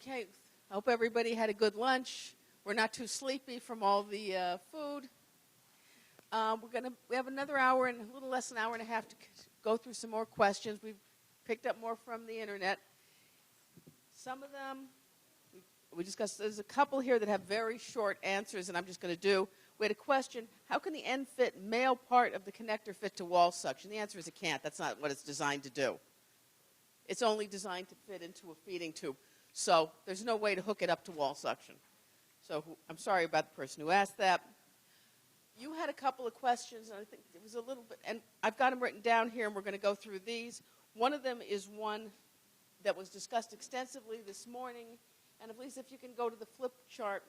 Okay, I hope everybody had a good lunch. We're not too sleepy from all the food. We have another hour and a little less than an hour and a half to go through some more questions. We've picked up more from the internet. Some of them we discussed. There's a couple here that have very short answers, and I'm just going to do. We had a question: how can the ENFit male part of the connector fit to wall suction? The answer is it can't. That's not what it's designed to do. It's only designed to fit into a feeding tube. So there's no way to hook it up to wall suction. So I'm sorry about the person who asked that. You had a couple of questions, and I think it was a little bit, and I've got them written down here, and we're going to go through these. One of them is one that was discussed extensively this morning, and at least if you can go to the flip chart,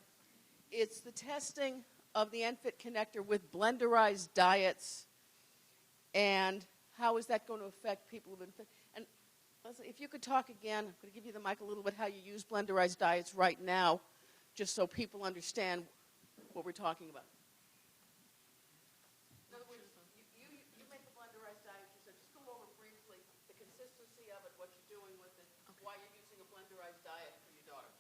it's the testing of the ENFit connector with blenderized diets, and how is that going to affect people who've been, and Leslie, if you could talk again, I'm going to give you the mic a little bit, how you use blenderized diets right now, just so people understand what we're talking about. In other words, you make a blenderized diet, you said, just go over briefly the consistency of it, what you're doing with it, why you're using a blenderized diet for your daughter.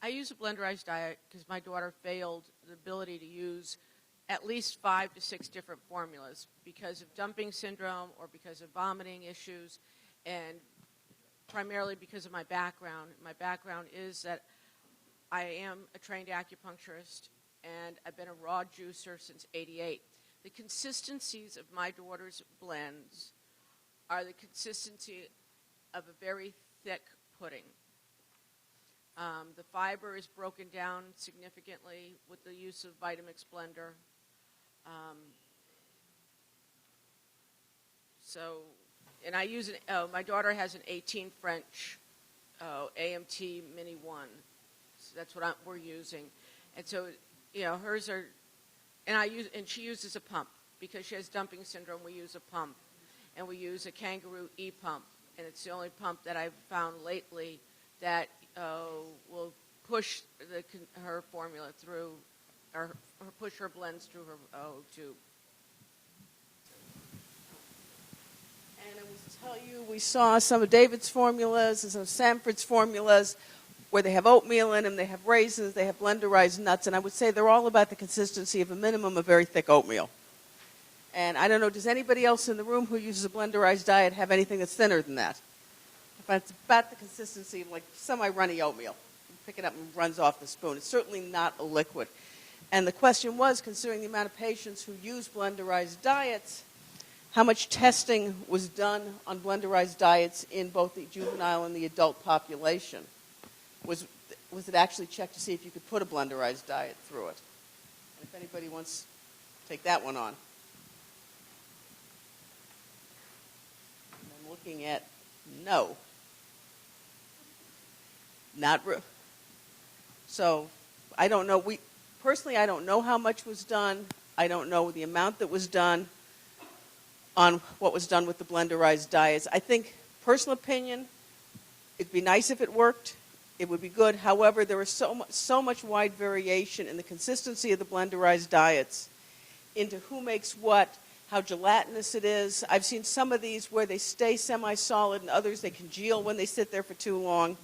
I use a blenderized diet because my daughter failed the ability to use at least 5 to 6 different formulas because of dumping syndrome or because of vomiting issues, and primarily because of my background. My background is that I am a trained acupuncturist, and I've been a raw juicer since '88. The consistencies of my daughter's blends are the consistency of a very thick pudding. The fiber is broken down significantly with the use of Vitamix blender. And I use my daughter has an 18 French AMT Mini 1. So that's what we're using. And so, hers are, and she uses a pump. Because she has dumping syndrome, we use a pump. And we use a Kangaroo E-pump. And it's the only pump that I've found lately that will push her formula through, or push her blends through her tube. And I will tell you, we saw some of David's formulas and some of Sanford's formulas where they have oatmeal in them, they have raisins, they have blenderized nuts, and I would say they're all about the consistency of a minimum of very thick oatmeal. And I don't know, does anybody else in the room who uses a blenderized diet have anything that's thinner than that? It's about the consistency of like semi-runny oatmeal. You pick it up and it runs off the spoon. It's certainly not a liquid. And the question was, considering the amount of patients who use blenderized diets, how much testing was done on blenderized diets in both the juvenile and the adult population? Was it actually checked to see if you could put a blenderized diet through it? And if anybody wants to take that one on. And I'm looking at no. Not so I don't know. Personally, I don't know how much was done. I don't know the amount that was done on what was done with the blenderized diets. I think, personal opinion, it'd be nice if it worked. It would be good. However, there is so much wide variation in the consistency of the blenderized diets into who makes what, how gelatinous it is. I've seen some of these where they stay semi-solid and others they congeal when they sit there for too long.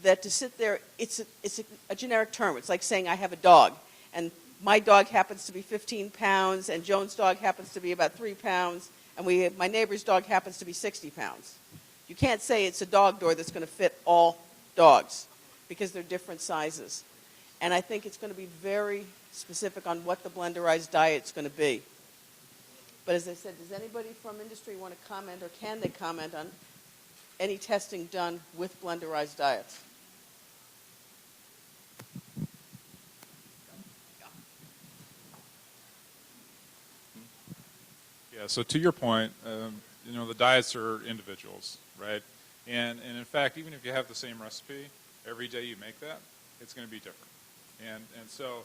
That to sit there, it's a generic term. It's like saying I have a dog, and my dog happens to be 15 pounds, and Joan's dog happens to be about 3 pounds, and my neighbor's dog happens to be 60 pounds. You can't say it's a dog door that's going to fit all dogs because they're different sizes. And I think it's going to be very specific on what the blenderized diet's going to be. But as I said, does anybody from industry want to comment, or can they comment on any testing done with blenderized diets? Yeah, so to your point, the diets are individuals, right? And in fact, even if you have the same recipe, every day you make that, it's going to be different. And so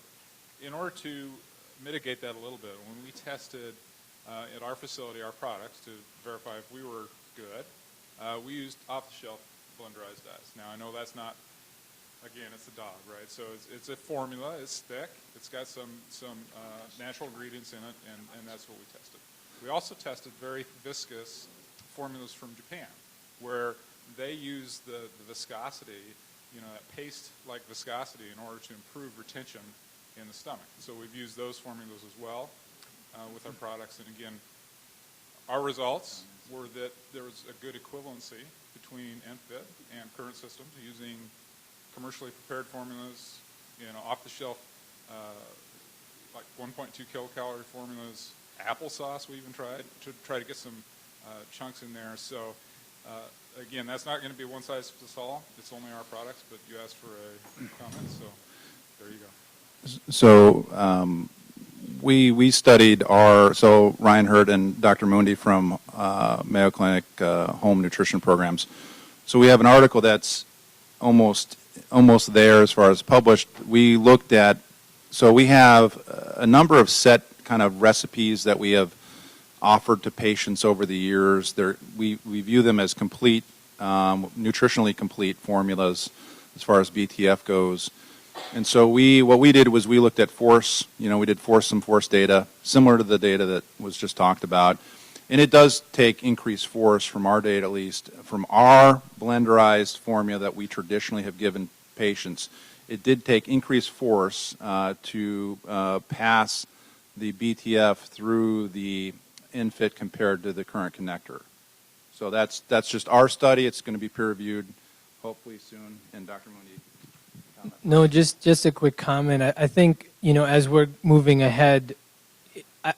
in order to mitigate that a little bit, when we tested at our facility our products to verify if we were good, we used off-the-shelf blenderized diets. Now, I know that's not, again, it's a dog, right? So it's a formula, it's thick, it's got some natural ingredients in it, and that's what we tested. We also tested very viscous formulas from Japan, where they use the viscosity that paste-like viscosity in order to improve retention in the stomach. So we've used those formulas as well with our products. And again, our results were that there was a good equivalency between ENFit and current systems using commercially prepared formulas, off-the-shelf, like 1.2 kilocalorie formulas. Applesauce we even tried to get some chunks in there. So again, that's not going to be one size fits all. It's only our products, but you asked for a comment, so there you go. So we studied so Ryan Hurd and Dr. Mundi from Mayo Clinic home nutrition programs. So we have an article that's almost there as far as published. We looked at, so we have a number of set kind of recipes that we have offered to patients over the years. We view them as complete, nutritionally complete formulas as far as BTF goes. And so what we did was we looked at force. We did some force data, similar to the data that was just talked about. And it does take increased force from our data, at least, from our blenderized formula that we traditionally have given patients. It did take increased force to pass the BTF through the ENFit compared to the current connector. So that's just our study. It's going to be peer-reviewed hopefully soon. And Dr. Mundi, comment? No, just a quick comment. I think, as we're moving ahead,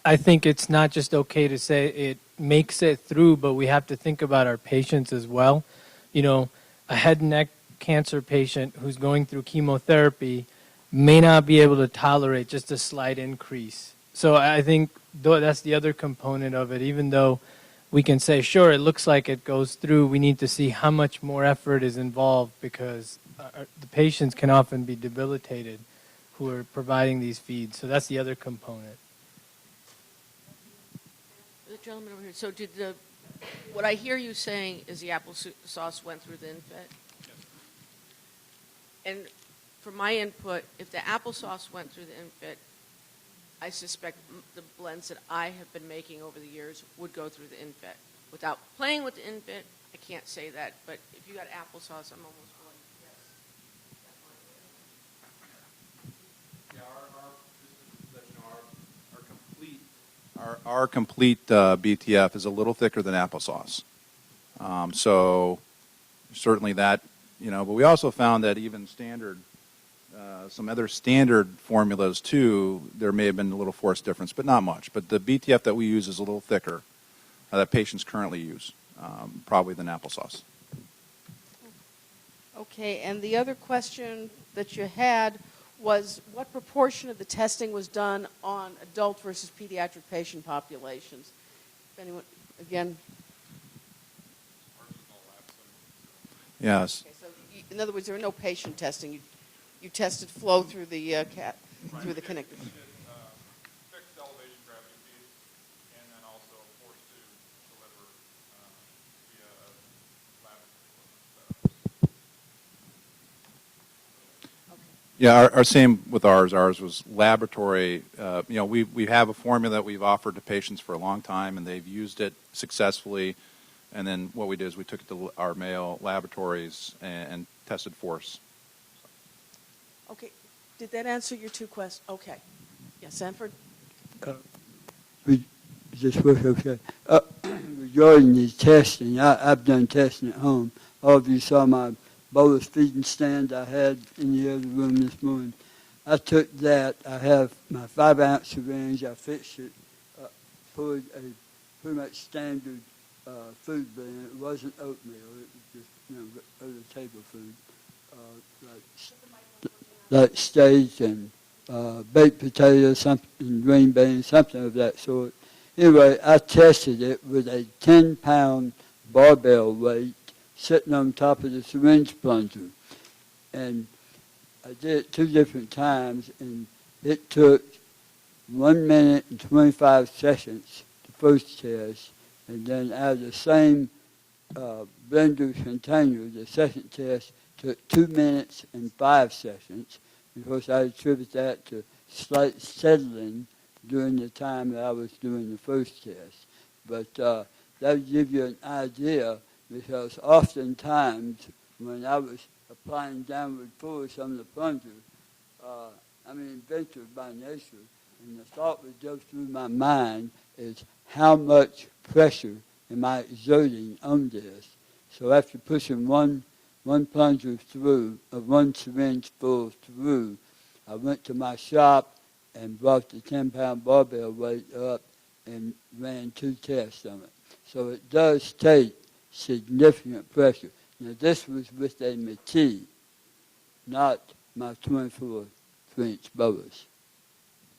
I think it's not just okay to say it makes it through, but we have to think about our patients as well. A head and neck cancer patient who's going through chemotherapy may not be able to tolerate just a slight increase. So I think that's the other component of it. Even though we can say, sure, it looks like it goes through, we need to see how much more effort is involved, because the patients can often be debilitated who are providing these feeds. So that's the other component. The gentleman over here. So what I hear you saying is the applesauce went through the ENFit? Yes. And for my input, if the applesauce went through the ENFit, I suspect the blends that I have been making over the years would go through the ENFit. Without playing with the ENFit, I can't say that. But if you got applesauce, I'm almost going, Yeah, our complete BTF is a little thicker than applesauce. So certainly that, but we also found that even some other standard formulas too, there may have been a little force difference, but not much. But the BTF that we use is a little thicker that patients currently use, probably than applesauce. Okay, and the other question that you had was what proportion of the testing was done on adult versus pediatric patient populations? If anyone, again. Yes. Okay, so in other words, there were no patient testing. You tested flow through the through the connector. We did fixed elevation gravity feed, and then also force to deliver via laboratory. Yeah, our same with ours. Ours was laboratory. We have a formula that we've offered to patients for a long time, and they've used it successfully. And then what we did is we took it to our Mayo laboratories and tested force. Okay, did that answer your two questions? Okay. Yes, Sanford? Just wish okay. Regarding the testing, I've done testing at home. All of you saw my bolus feeding stand I had in the other room this morning. I took that. I have my 5-ounce syringe. I fixed it, poured a pretty much standard food blend. It wasn't oatmeal. It was just other table food, like steak and baked potatoes, something, green beans, something of that sort. Anyway, I tested it with a 10-pound barbell weight sitting on top of the syringe plunger. And I did it 2 different times, and it took 1 minute and 25 seconds, the first test, and then out of the same blender container, the second test took 2 minutes and 5 seconds. Of course, I attribute that to slight settling during the time that I was doing the first test. But that would give you an idea, because oftentimes when I was applying downward force on the plunger. Inventive by nature. And the thought that goes through my mind is how much pressure am I exerting on this? So after pushing one plunger through, one syringe full through, I went to my shop and brought the 10-pound barbell weight up and ran 2 tests on it. So it does take significant pressure. Now this was with a McKee, not my 24-inch bolus.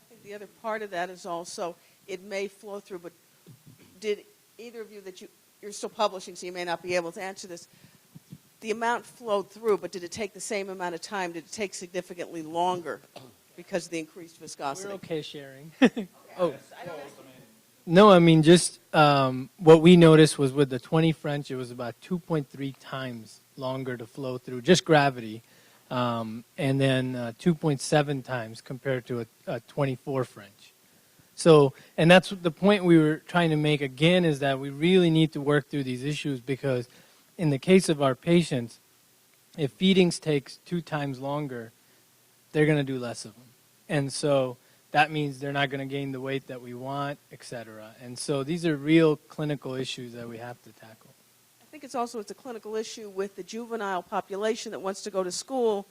I think the other part of that is also it may flow through, but did either of you that you're still publishing, so you may not be able to answer this, the amount flowed through, but did it take the same amount of time? Did it take significantly longer because of the increased viscosity? We're okay sharing. Oh. No, I mean, just what we noticed was with the 20 French, it was about 2.3 times longer to flow through, just gravity, and then 2.7 times compared to a 24 French. So, and that's the point we were trying to make again, is that we really need to work through these issues, because in the case of our patients, if feedings takes 2 times longer, they're going to do less of them. And so that means they're not going to gain the weight that we want, et cetera. And so these are real clinical issues that we have to tackle. I think it's a clinical issue with the juvenile population that wants to go to school,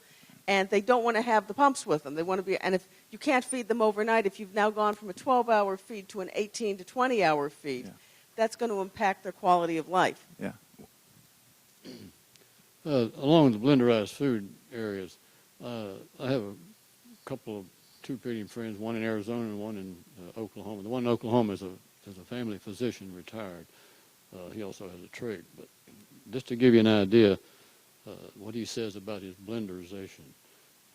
and they don't want to have the pumps with them. They want to be, and if you can't feed them overnight, if you've now gone from a 12-hour feed to an 18 to 20-hour feed, that's going to impact their quality of life. Yeah. Along the blenderized food areas, I have a couple of tube feeding friends, one in Arizona and one in Oklahoma. The one in Oklahoma is a family physician, retired. He also has a trach. But just to give you an idea, what he says about his blenderization,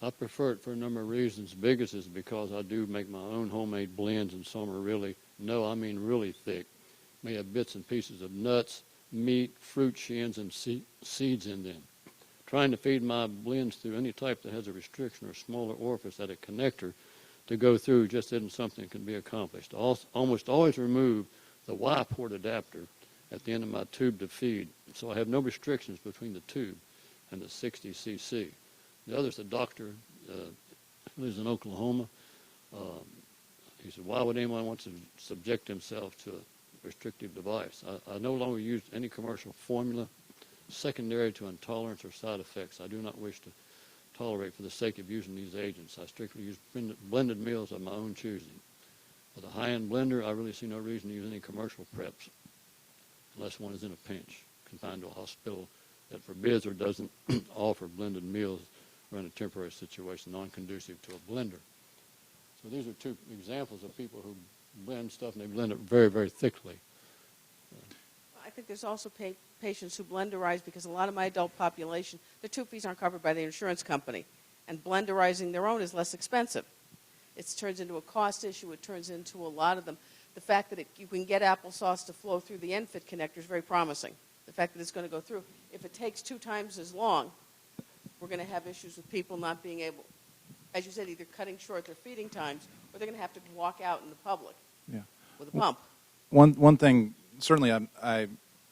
I prefer it for a number of reasons. Biggest is because I do make my own homemade blends, and some are really thick. May have bits and pieces of nuts, meat, fruit skins, and seeds in them. Trying to feed my blends through any type that has a restriction or smaller orifice at a connector to go through just isn't something that can be accomplished. Almost always remove the Y port adapter at the end of my tube to feed, so I have no restrictions between the tube and the 60 cc. The other is a doctor who lives in Oklahoma. He said, why would anyone want to subject himself to a restrictive device? I no longer use any commercial formula secondary to intolerance or side effects. I do not wish to tolerate for the sake of using these agents. I strictly use blended meals of my own choosing. With a high-end blender, I really see no reason to use any commercial preps unless one is in a pinch, confined to a hospital that forbids or doesn't offer blended meals or in a temporary situation non-conducive to a blender. So these are 2 examples of people who blend stuff, and they blend it very, very thickly. I think there's also patients who blenderize because a lot of my adult population, their tube fees aren't covered by the insurance company, and blenderizing their own is less expensive. It turns into a cost issue. It turns into a lot of them. The fact that you can get applesauce to flow through the ENFit connector is very promising. The fact that it's going to go through. If it takes 2 times as long, we're going to have issues with people not being able, as you said, either cutting short their feeding times, or they're going to have to walk out in the public with a pump. One thing, certainly I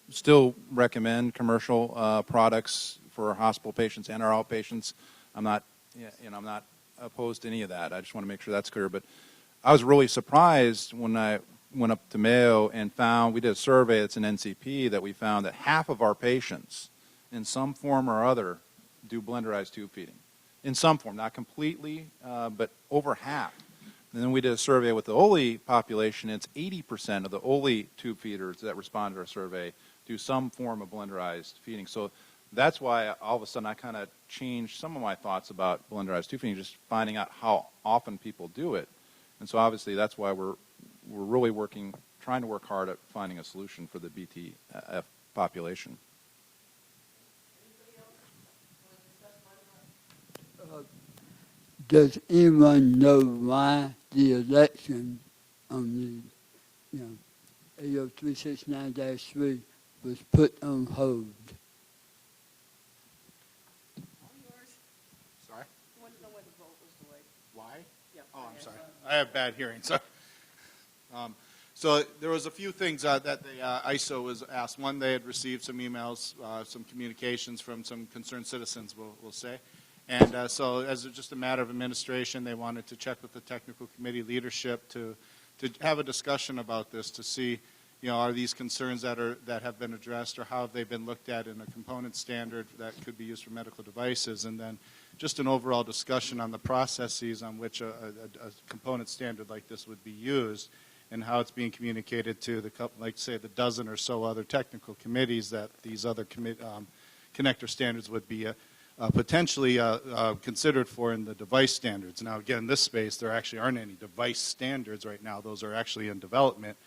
still recommend commercial products for our hospital patients and our outpatients. I'm not opposed to any of that. I just want to make sure that's clear. But I was really surprised when I went up to Mayo and we did a survey that's an NCP, that we found that half of our patients in some form or other do blenderized tube feeding. In some form, not completely, but over half. And then we did a survey with the Oley population. It's 80% of the Oley tube feeders that responded to our survey do some form of blenderized feeding. So that's why all of a sudden I kind of changed some of my thoughts about blenderized tube feeding, just finding out how often people do it. And so obviously that's why we're really trying to work hard at finding a solution for the BTF population. Does anyone know why the election on the AO 369-3 was put on hold? Sorry? You want to know why the vote was delayed? Why? Yeah. Oh, I'm sorry. I have bad hearing. So, So there was a few things that the ISO was asked. One, they had received some emails, some communications from some concerned citizens, we'll say. And so as just a matter of administration, they wanted to check with the technical committee leadership to have a discussion about this to see, are these concerns that have been addressed, or how have they been looked at in a component standard that could be used for medical devices, and then just an overall discussion on the processes on which a component standard like this would be used, and how it's being communicated to the dozen or so other technical committees that these other connector standards would be potentially considered for in the device standards. Now, again, in this space, there actually aren't any device standards right now. Those are actually in development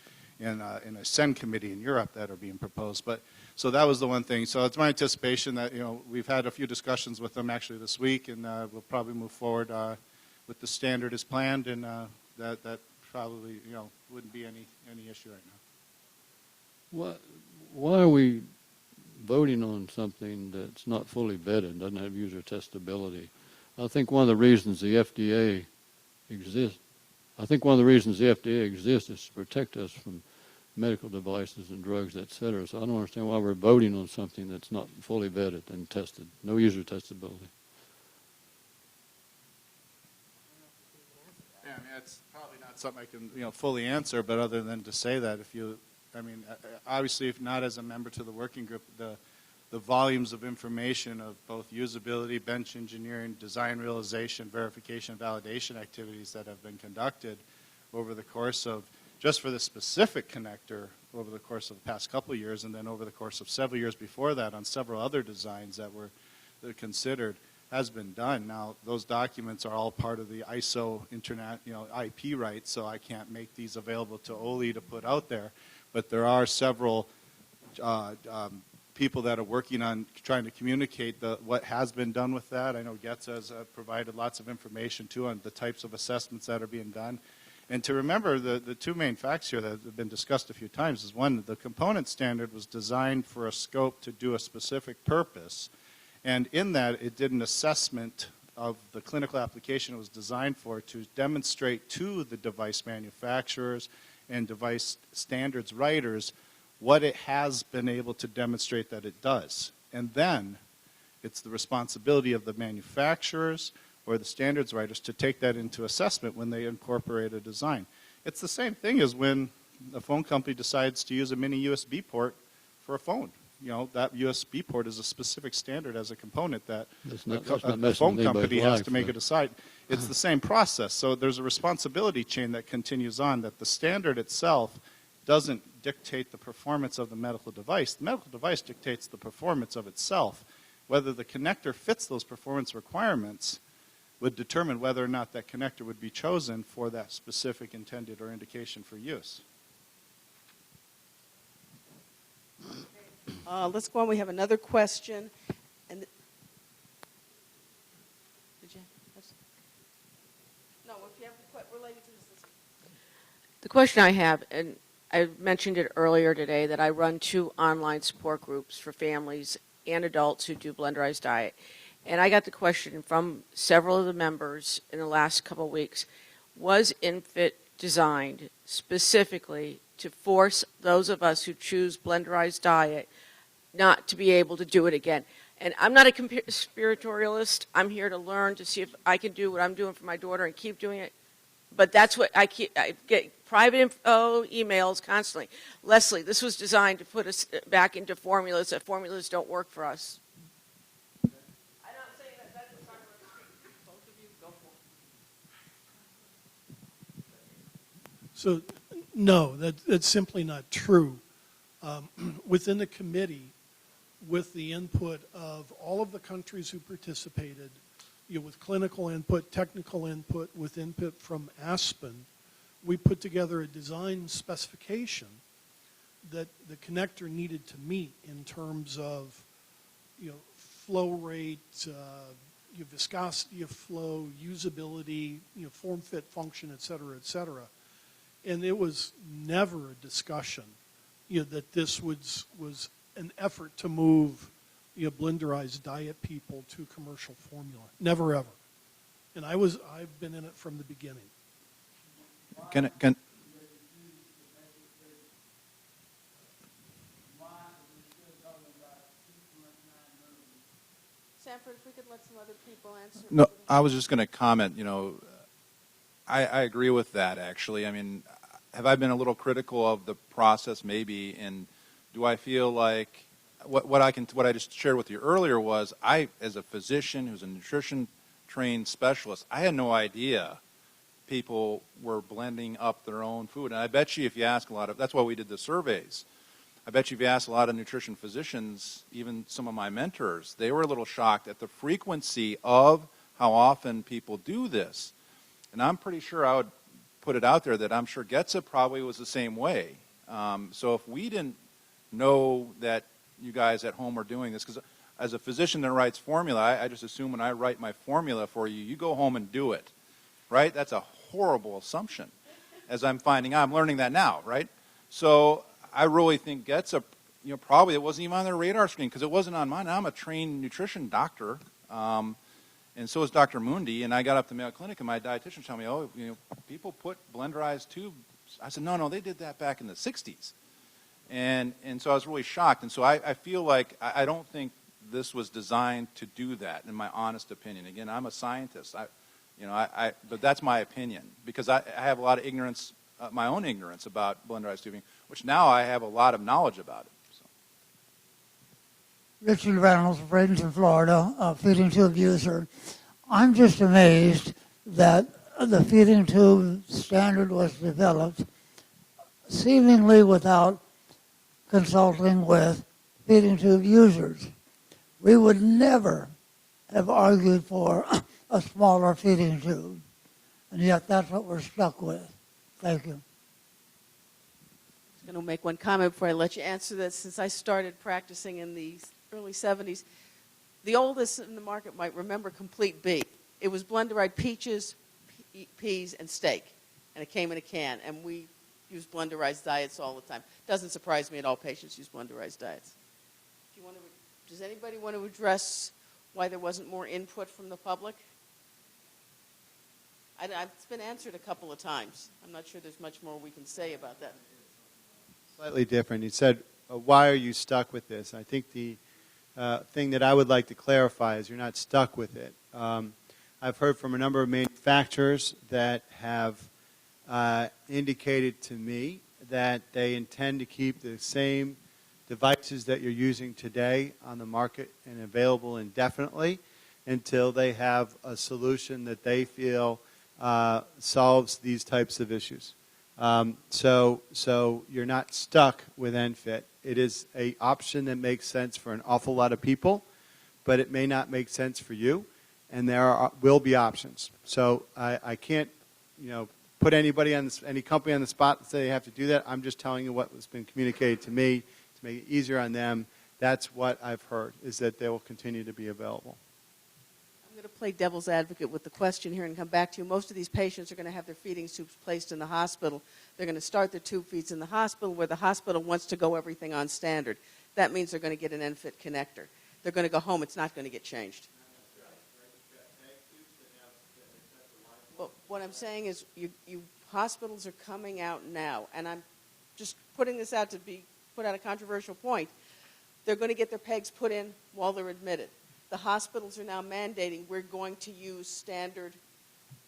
in a SEN committee in Europe that are being proposed. But so that was the one thing. So it's my anticipation that we've had a few discussions with them actually this week, and we'll probably move forward with the standard as planned, and that probably wouldn't be any issue right now. Why are we voting on something that's not fully vetted, doesn't have user testability? I think one of the reasons the FDA exists is to protect us from medical devices and drugs, et cetera. So I don't understand why we're voting on something that's not fully vetted and tested. No user testability. Yeah, I mean, that's probably not something I can fully answer, but other than to say that obviously, if not as a member to the working group, the volumes of information of both usability, bench engineering, design realization, verification, validation activities that have been conducted over the course of, just for this specific connector, over the course of the past couple of years, and then over the course of several years before that on several other designs that were considered, has been done. Now, those documents are all part of the ISO internet, IP rights, so I can't make these available to Oley to put out there. But there are several people that are working on trying to communicate what has been done with that. I know Getz has provided lots of information, too, on the types of assessments that are being done. And to remember, the two main facts here that have been discussed a few times is, one, the component standard was designed for a scope to do a specific purpose. And in that, it did an assessment of the clinical application it was designed for to demonstrate to the device manufacturers and device standards writers what it has been able to demonstrate that it does. And then it's the responsibility of the manufacturers or the standards writers to take that into assessment when they incorporate a design. It's the same thing as when a phone company decides to use a mini USB port for a phone. That USB port is a specific standard as a component that a phone company has to make a decide. It's the same process. So there's a responsibility chain that continues on, that the standard itself doesn't dictate the performance of the medical device. The medical device dictates the performance of itself. Whether the connector fits those performance requirements would determine whether or not that connector would be chosen for that specific intended or indication for use. Let's go on. We have another question. And did you? No, if you have a question related to this. The question I have, and I mentioned it earlier today, that I run 2 online support groups for families and adults who do blenderized diet. And I got the question from several of the members in the last couple of weeks, was ENFit designed specifically to force those of us who choose blenderized diet not to be able to do it again? And I'm not a conspiratorialist. I'm here to learn, to see if I can do what I'm doing for my daughter and keep doing it. But that's what I get private info emails constantly. Leslie, this was designed to put us back into formulas, that formulas don't work for us. I'm not saying that that's what's not going to both of you go for it. So, no, that's simply not true. Within the committee, with the input of all of the countries who participated, with clinical input, technical input, with input from Aspen, we put together a design specification that the connector needed to meet in terms of, flow rate, viscosity of flow, usability, form, fit, function, et cetera, et cetera. And it was never a discussion, that this was an effort to move, blenderized diet people to commercial formula. Never ever. And I've been in it from the beginning. Alfred, if we could let some other people answer. No, I was just going to comment, I agree with that, actually. I mean, have I been a little critical of the process? Maybe. And do I feel like what I just shared with you earlier was I, as a physician who's a nutrition-trained specialist, I had no idea people were blending up their own food. And I bet you if you ask that's why we did the surveys. I bet you if you ask a lot of nutrition physicians, even some of my mentors, they were a little shocked at the frequency of how often people do this. And I'm pretty sure I would put it out there that I'm sure Getza probably was the same way. So if we didn't know that you guys at home are doing this, because as a physician that writes formula, I just assume when I write my formula for you, you go home and do it, right? That's a horrible assumption. As I'm finding out, I'm learning that now, right? So I really think Getza, probably it wasn't even on their radar screen because it wasn't on mine. I'm a trained nutrition doctor, and so is Dr. Mundi. And I got up to Mayo Clinic, and my dietitian told me, people put blenderized tubes. I said, no, they did that back in the 60s. And so I was really shocked. And so I feel like I don't think this was designed to do that, in my honest opinion. Again, I'm a scientist. But that's my opinion because I have a lot of ignorance, my own ignorance about blenderized tubing, which now I have a lot of knowledge about it. So. Richard Reynolds, Bradenton, Florida, a feeding tube user. I'm just amazed that the feeding tube standard was developed seemingly without consulting with feeding tube users. We would never have argued for a smaller feeding tube, and yet that's what we're stuck with. Thank you. I'm going to make one comment before I let you answer this. Since I started practicing in the early 70s, the oldest in the market might remember Complete B. It was blenderized peaches, peas, and steak, and it came in a can, and we use blenderized diets all the time. Doesn't surprise me at all patients use blenderized diets. Does anybody want to address why there wasn't more input from the public? It's been answered a couple of times. I'm not sure there's much more we can say about that. Slightly different. He said, why are you stuck with this? I think the thing that I would like to clarify is you're not stuck with it. I've heard from a number of manufacturers that have indicated to me that they intend to keep the same devices that you're using today on the market and available indefinitely until they have a solution that they feel solves these types of issues. So you're not stuck with ENFit. It is an option that makes sense for an awful lot of people, but it may not make sense for you, and there will be options. So I can't, put anybody on this, any company on the spot and say they have to do that. I'm just telling you what has been communicated to me to make it easier on them. That's what I've heard, is that they will continue to be available. I'm going to play devil's advocate with the question here and come back to you. Most of these patients are going to have their feeding tubes placed in the hospital. They're going to start their tube feeds in the hospital where the hospital wants to go everything on standard. That means they're going to get an ENFit connector. They're going to go home. It's not going to get changed. But what I'm saying is you hospitals are coming out now, and I'm just putting this out to put out a controversial point. They're going to get their pegs put in while they're admitted. The hospitals are now mandating we're going to use standard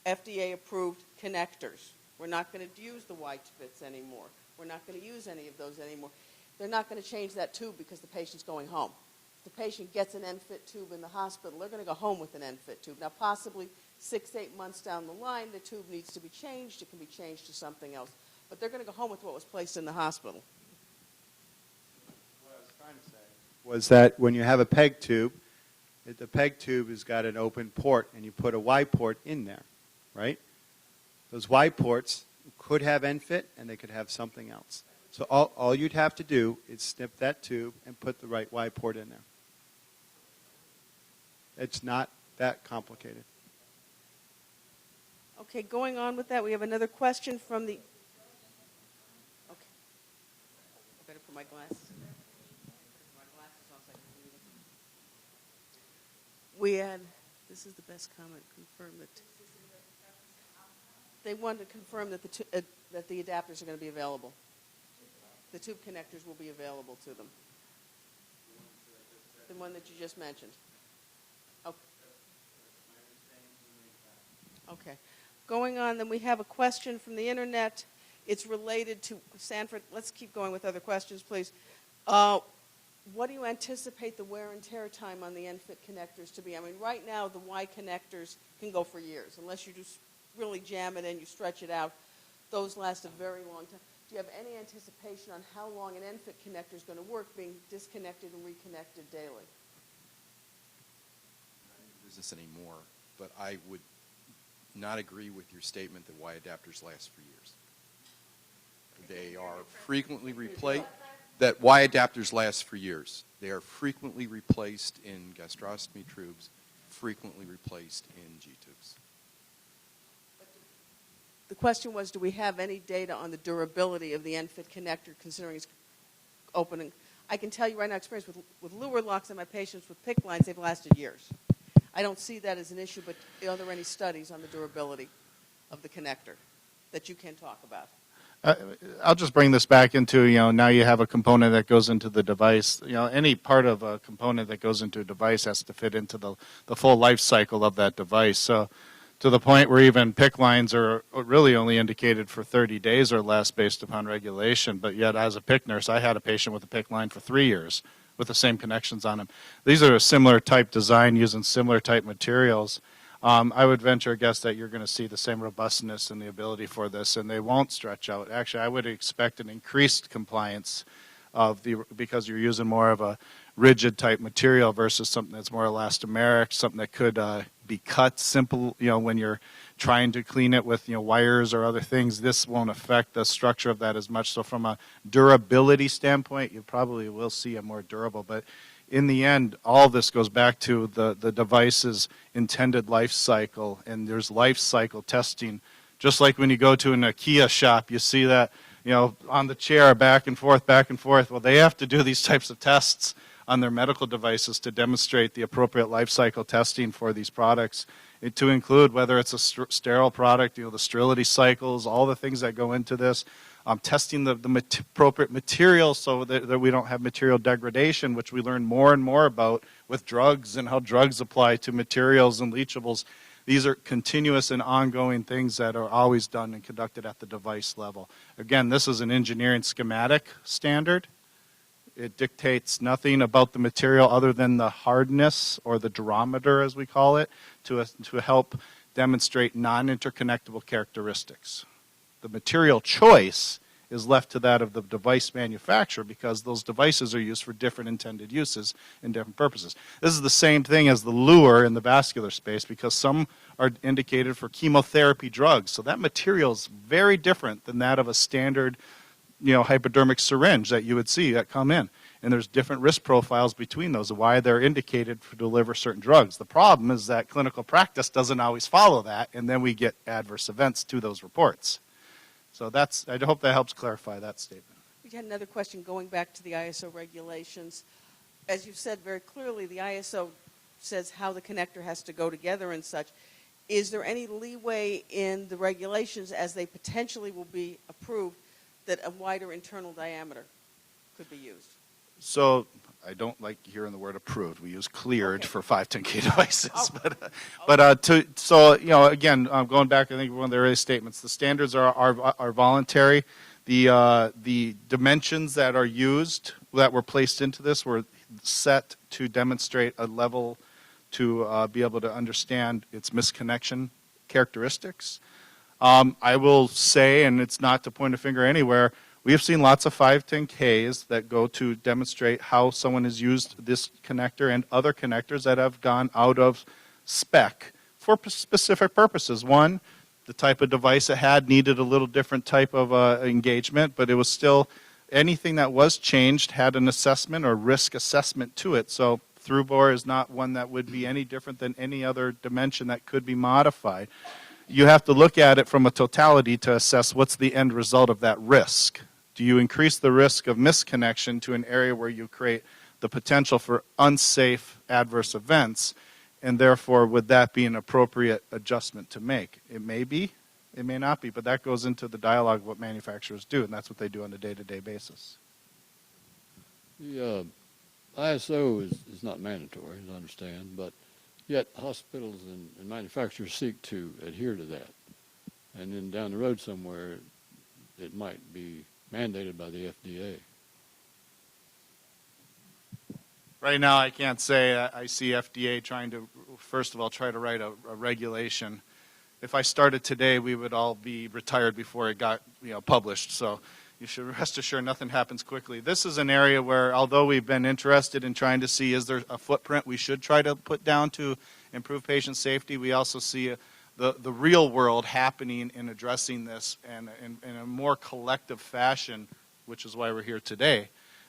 FDA-approved connectors. We're not going to use the white fits anymore. We're not going to use any of those anymore. They're not going to change that tube because the patient's going home. If the patient gets an ENFit tube in the hospital, they're going to go home with an ENFit tube. Now, possibly 6 to 8 months down the line, the tube needs to be changed. It can be changed to something else. But they're going to go home with what was placed in the hospital. What I was trying to say was that when you have a peg tube, the peg tube has got an open port, and you put a Y port in there, right? Those Y ports could have ENFit, and they could have something else. So all you'd have to do is snip that tube and put the right Y port in there. It's not that complicated. Okay, going on with that, we have another question from the... Okay. I better put my glasses. We had, this is the best comment, confirm that they wanted to confirm that that the adapters are going to be available. The tube connectors will be available to them. The one that you just mentioned. Okay. Okay. Going on, then we have a question from the internet. It's related to Sanford. Let's keep going with other questions, please. What do you anticipate the wear and tear time on the ENFit connectors to be? I mean, right now, the Y connectors can go for years. Unless you just really jam it and you stretch it out, those last a very long time. Do you have any anticipation on how long an ENFit connector is going to work being disconnected and reconnected daily? Not in business anymore, but I would not agree with your statement that Y adapters last for years. They are frequently replaced. That Y adapters last for years. They are frequently replaced in gastrostomy tubes, frequently replaced in G tubes. The question was, do we have any data on the durability of the ENFit connector considering its opening? I can tell you right now, experience with Luer locks on my patients with PICC lines, they've lasted years. I don't see that as an issue, but are there any studies on the durability of the connector that you can talk about? I'll just bring this back into, now you have a component that goes into the device. Any part of a component that goes into a device has to fit into the full life cycle of that device. So to the point where even PICC lines are really only indicated for 30 days or less based upon regulation. But yet as a PICC nurse, I had a patient with a PICC line for 3 years with the same connections on them. These are a similar type design using similar type materials. I would venture a guess that you're going to see the same robustness and the ability for this, and they won't stretch out. Actually, I would expect an increased compliance because you're using more of a rigid type material versus something that's more elastomeric, something that could be cut simple. When you're trying to clean it with wires or other things, this won't affect the structure of that as much. So from a durability standpoint, you probably will see a more durable, but in the end, all this goes back to the device's intended life cycle, and there's life cycle testing. Just like when you go to an IKEA shop, you see that, on the chair, back and forth, back and forth. Well, they have to do these types of tests on their medical devices to demonstrate the appropriate life cycle testing for these products, to include whether it's a sterile product, the sterility cycles, all the things that go into this. Testing the appropriate materials so that we don't have material degradation, which we learn more and more about with drugs and how drugs apply to materials and leachables. These are continuous and ongoing things that are always done and conducted at the device level. Again, this is an engineering schematic standard. It dictates nothing about the material other than the hardness or the durometer, as we call it, to help demonstrate non-interconnectable characteristics. The material choice is left to that of the device manufacturer because those devices are used for different intended uses and different purposes. This is the same thing as the Luer in the vascular space because some are indicated for chemotherapy drugs. So that material is very different than that of a standard hypodermic syringe that you would see that come in. And there's different risk profiles between those, why they're indicated to deliver certain drugs. The problem is that clinical practice doesn't always follow that, and then we get adverse events to those reports. So I hope that helps clarify that statement. We had another question going back to the ISO regulations. As you said very clearly, the ISO says how the connector has to go together and such. Is there any leeway in the regulations as they potentially will be approved that a wider internal diameter could be used? So I don't like hearing the word approved. We use cleared for 510K devices. Again, going back, I think one of the early statements, the standards are voluntary. The dimensions that are used, that were placed into this, were set to demonstrate a level to be able to understand its misconnection characteristics. I will say, and it's not to point a finger anywhere, we have seen lots of 510Ks that go to demonstrate how someone has used this connector and other connectors that have gone out of spec for specific purposes. One, the type of device it had needed a little different type of engagement, but it was still, anything that was changed had an assessment or risk assessment to it. So through-bore is not one that would be any different than any other dimension that could be modified. You have to look at it from a totality to assess what's the end result of that risk. Do you increase the risk of misconnection to an area where you create the potential for unsafe adverse events, and therefore would that be an appropriate adjustment to make? It may be, it may not be, but that goes into the dialogue of what manufacturers do, and that's what they do on a day-to-day basis. The ISO is not mandatory, as I understand, but Yet hospitals and manufacturers seek to adhere to that. And then down the road somewhere, it might be mandated by the FDA. Right now, I can't say I see FDA trying to, first of all, try to write a regulation. If I started today, we would all be retired before it got published. So you should rest assured nothing happens quickly. This is an area where, although we've been interested in trying to see is there a footprint we should try to put down to improve patient safety, we also see the real world happening in addressing this and in a more collective fashion, which is why we're here today,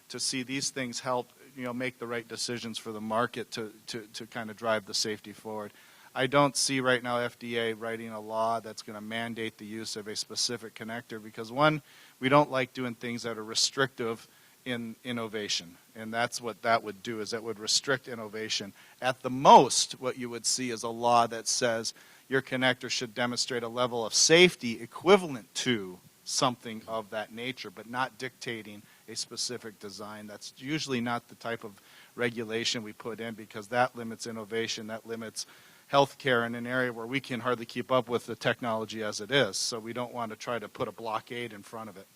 to see these things help make the right decisions for the market to kind of drive the safety forward. I don't see right now FDA writing a law that's going to mandate the use of a specific connector because, one, we don't like doing things that are restrictive in innovation, and that's what that would do, is that would restrict innovation. At the most, what you would see is a law that says your connector should demonstrate a level of safety equivalent to something of that nature, but not dictating a specific design. That's usually not the type of regulation we put in because that limits innovation, that limits healthcare in an area where we can hardly keep up with the technology as it is. So we don't want to try to put a blockade in front of it.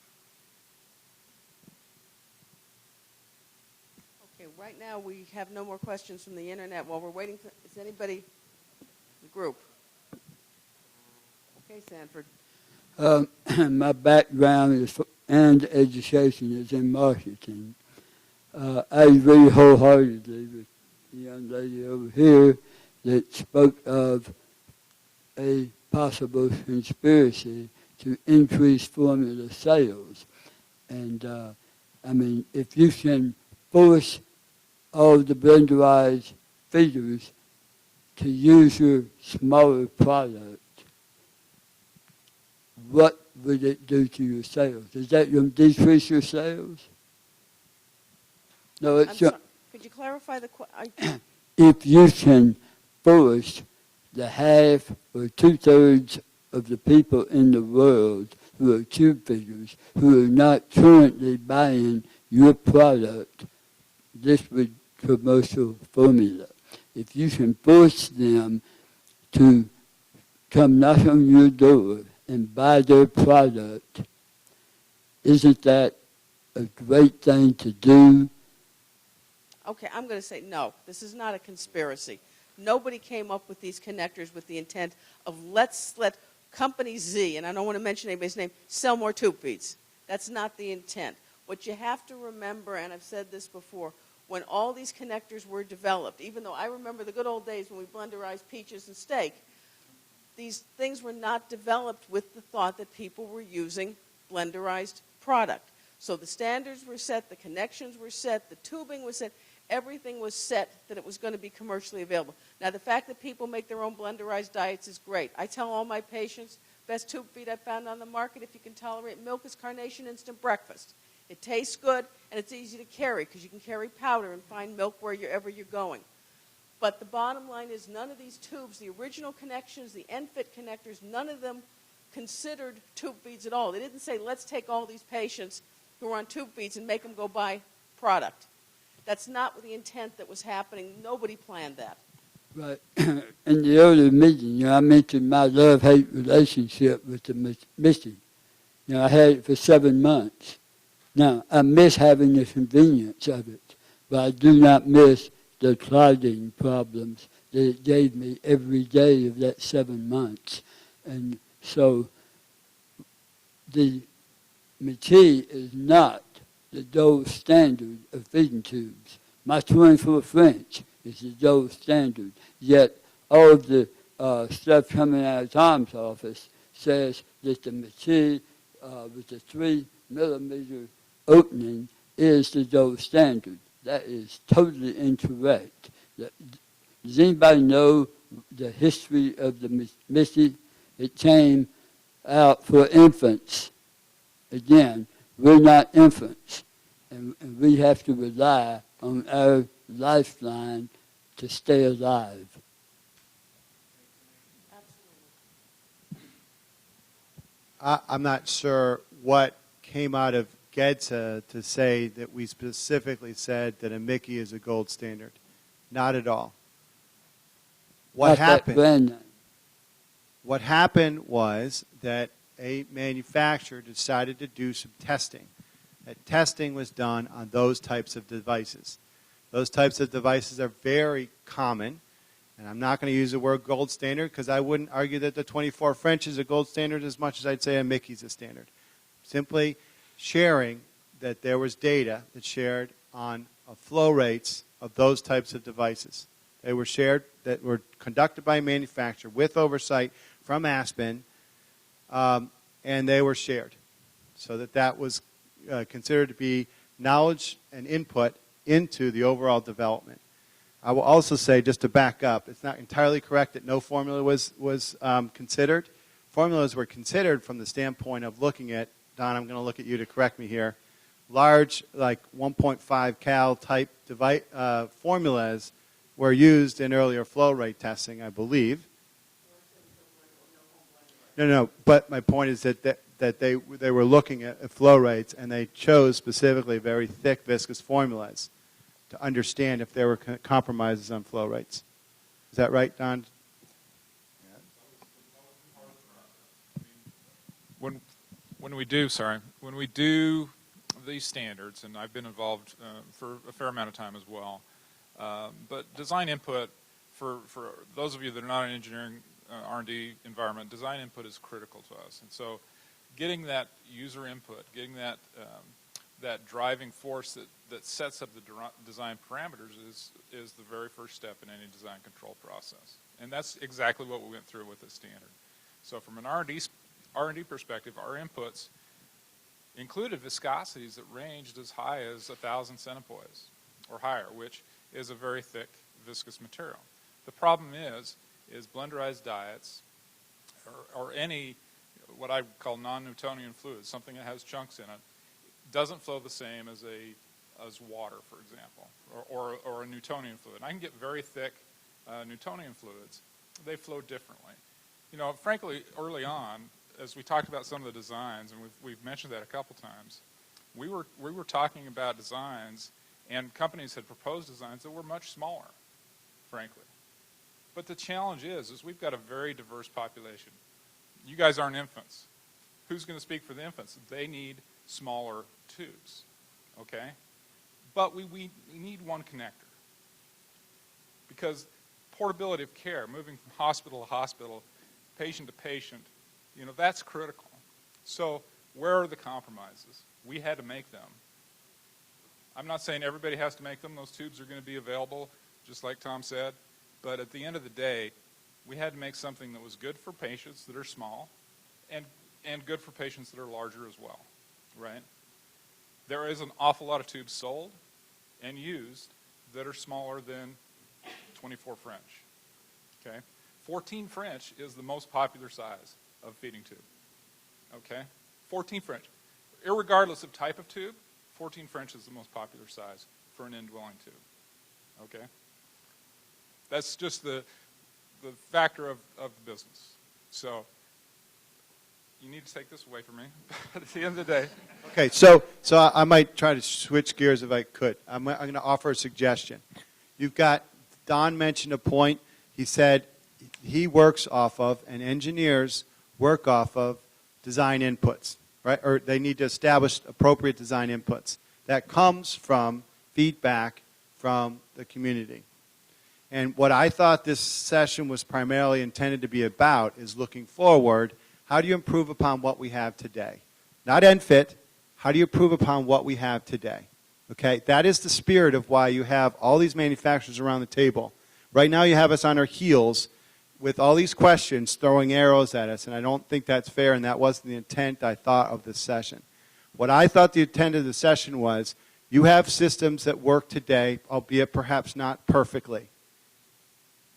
Okay, right now we have no more questions from the internet. While we're waiting, is anybody, the group? Okay, Sanford. My background and education is in marketing. I agree wholeheartedly with the young lady over here that spoke of a possible conspiracy to increase formula sales. And, if you can force all the blenderized feeders to use your smaller product, what would it do to your sales? Is that going to decrease your sales? No, I'm sorry. Could you clarify the question? If you can force the half or two-thirds of the people in the world who are tube feeders, who are not currently buying your product, this would commercial formula. If you can force them to come knock on your door and buy their product, isn't that a great thing to do? Okay, I'm going to say no. This is not a conspiracy. Nobody came up with these connectors with the intent of let's let Company Z, and I don't want to mention anybody's name, sell more tube feeds. That's not the intent. What you have to remember, and I've said this before, when all these connectors were developed, even though I remember the good old days when we blenderized peaches and steak, these things were not developed with the thought that people were using blenderized product. So the standards were set, the connections were set, the tubing was set, everything was set that it was going to be commercially available. Now, the fact that people make their own blenderized diets is great. I tell all my patients, best tube feed I found on the market, if you can tolerate milk, is Carnation Instant Breakfast. It tastes good, and it's easy to carry because you can carry powder and find milk wherever you're going. But the bottom line is none of these tubes, the original connections, the ENFit connectors, none of them considered tube feeds at all. They didn't say, let's take all these patients who are on tube feeds and make them go buy product. That's not the intent that was happening. Nobody planned that. Right. In the earlier meeting, I mentioned my love-hate relationship with the Misty. I had it for 7 months. Now, I miss having the convenience of it, but I do not miss the clogging problems that it gave me every day of that 7 months. And so the McKee is not the gold standard of feeding tubes. My 24 French is the gold standard. Yet all of the stuff coming out of Tom's office says that the McKee with the 3 millimeter opening is the gold standard. That is totally incorrect. Does anybody know the history of the Missy? It came out for infants. Again, we're not infants, and we have to rely on our lifeline to stay alive. I'm not sure what came out of GEDSA to say that we specifically said that a Mickey is a gold standard. Not at all. What Not that happened? brand name. What happened was that a manufacturer decided to do some testing. That testing was done on those types of devices. Those types of devices are very common, and I'm not going to use the word gold standard because I wouldn't argue that the 24 French is a gold standard as much as I'd say a Mickey's a standard. Simply sharing that there was data that shared on flow rates of those types of devices. They were shared, that were conducted by a manufacturer with oversight from Aspen, and they were shared. So that was considered to be knowledge and input into the overall development. I will also say, just to back up, it's not entirely correct that no formula was considered. Formulas were considered from the standpoint of looking at, Don, I'm going to look at you to correct me here, large, like 1.5 cal type formulas were used in earlier flow rate testing, I believe. No, but my point is that they were looking at flow rates, and they chose specifically very thick viscous formulas to understand if there were compromises on flow rates. Is that right, Don? When we do these standards, and I've been involved for a fair amount of time as well, but design input, for those of you that are not in engineering R&D environment, design input is critical to us. And so getting that user input, getting that driving force that sets up the design parameters is the very first step in any design control process. And that's exactly what we went through with this standard. So from an R&D perspective, our inputs included viscosities that ranged as high as 1,000 centipoise or higher, which is a very thick viscous material. The problem is blenderized diets or any what I call non-Newtonian fluid, something that has chunks in it, doesn't flow the same as water, for example, or a Newtonian fluid. And I can get very thick Newtonian fluids. They flow differently. You know, frankly, early on, as we talked about some of the designs, and we've mentioned that a couple times, we were talking about designs, and companies had proposed designs that were much smaller, frankly. But the challenge is we've got a very diverse population. You guys aren't infants. Who's going to speak for the infants? They need smaller tubes, okay? But we need one connector. Because portability of care, moving from hospital to hospital, patient to patient, you know, that's critical. So where are the compromises? We had to make them. I'm not saying everybody has to make them. Those tubes are going to be available, just like Tom said. But at the end of the day, we had to make something that was good for patients that are small and good for patients that are larger as well, right? There is an awful lot of tubes sold and used that are smaller than 24 French, okay? 14 French is the most popular size of feeding tube, okay? 14 French. Irregardless of type of tube, 14 French is the most popular size for an indwelling tube, okay? That's just the factor of the business. So you need to take this away from me. But at the end of the day. Okay, so I might try to switch gears if I could. I'm going to offer a suggestion. You've got, Don mentioned a point. He said he works off of, and engineers work off of, design inputs, right? Or they need to establish appropriate design inputs. That comes from feedback from the community. And what I thought this session was primarily intended to be about is looking forward, how do you improve upon what we have today? Not ENFit, how do you improve upon what we have today? Okay, that is the spirit of why you have all these manufacturers around the table. Right now you have us on our heels with all these questions throwing arrows at us, and I don't think that's fair, and that wasn't the intent, I thought, of this session. What I thought the intent of the session was, you have systems that work today, albeit perhaps not perfectly.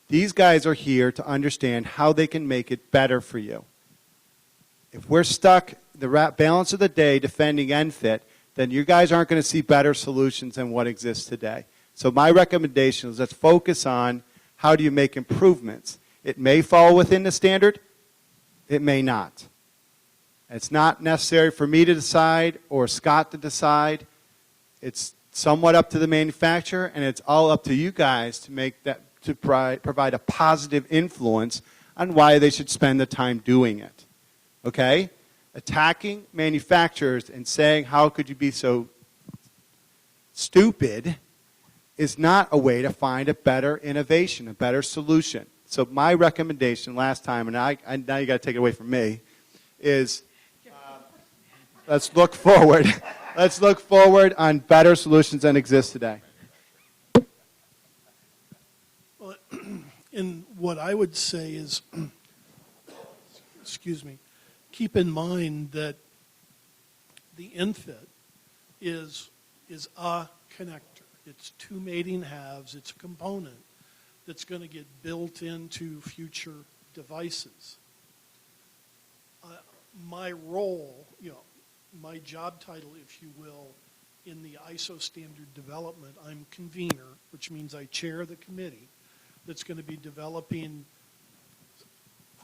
These guys are here to understand how they can make it better for you. If we're stuck the balance of the day defending ENFit, then you guys aren't going to see better solutions than what exists today. So my recommendation is let's focus on how do you make improvements. It may fall within the standard. It may not. It's not necessary for me to decide or Scott to decide. It's somewhat up to the manufacturer, and it's all up to you guys to make that to provide a positive influence on why they should spend the time doing it. Okay? Attacking manufacturers and saying, how could you be so stupid, is not a way to find a better innovation, a better solution. So my recommendation last time, and now you got to take it away from me, is let's look forward. Let's look forward on better solutions than exist today. Well, and what I would say is, excuse me, keep in mind that the ENFit is a connector. It's two mating halves. It's a component that's going to get built into future devices. My role, my job title, if you will, in the ISO standard development, I'm convener, which means I chair the committee that's going to be developing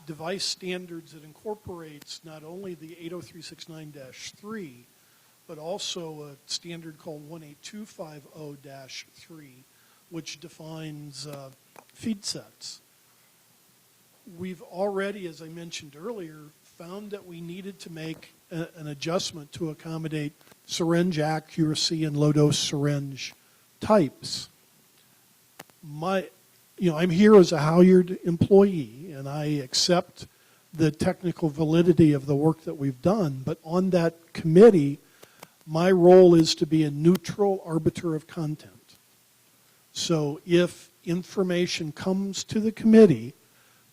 device standards that incorporates not only the 80369-3, but also a standard called 18250-3, which defines feed sets. We've already, as I mentioned earlier, found that we needed to make an adjustment to accommodate syringe accuracy and low-dose syringe types. I'm here as a Halyard employee, and I accept the technical validity of the work that we've done, but on that committee, my role is to be a neutral arbiter of content. So if information comes to the committee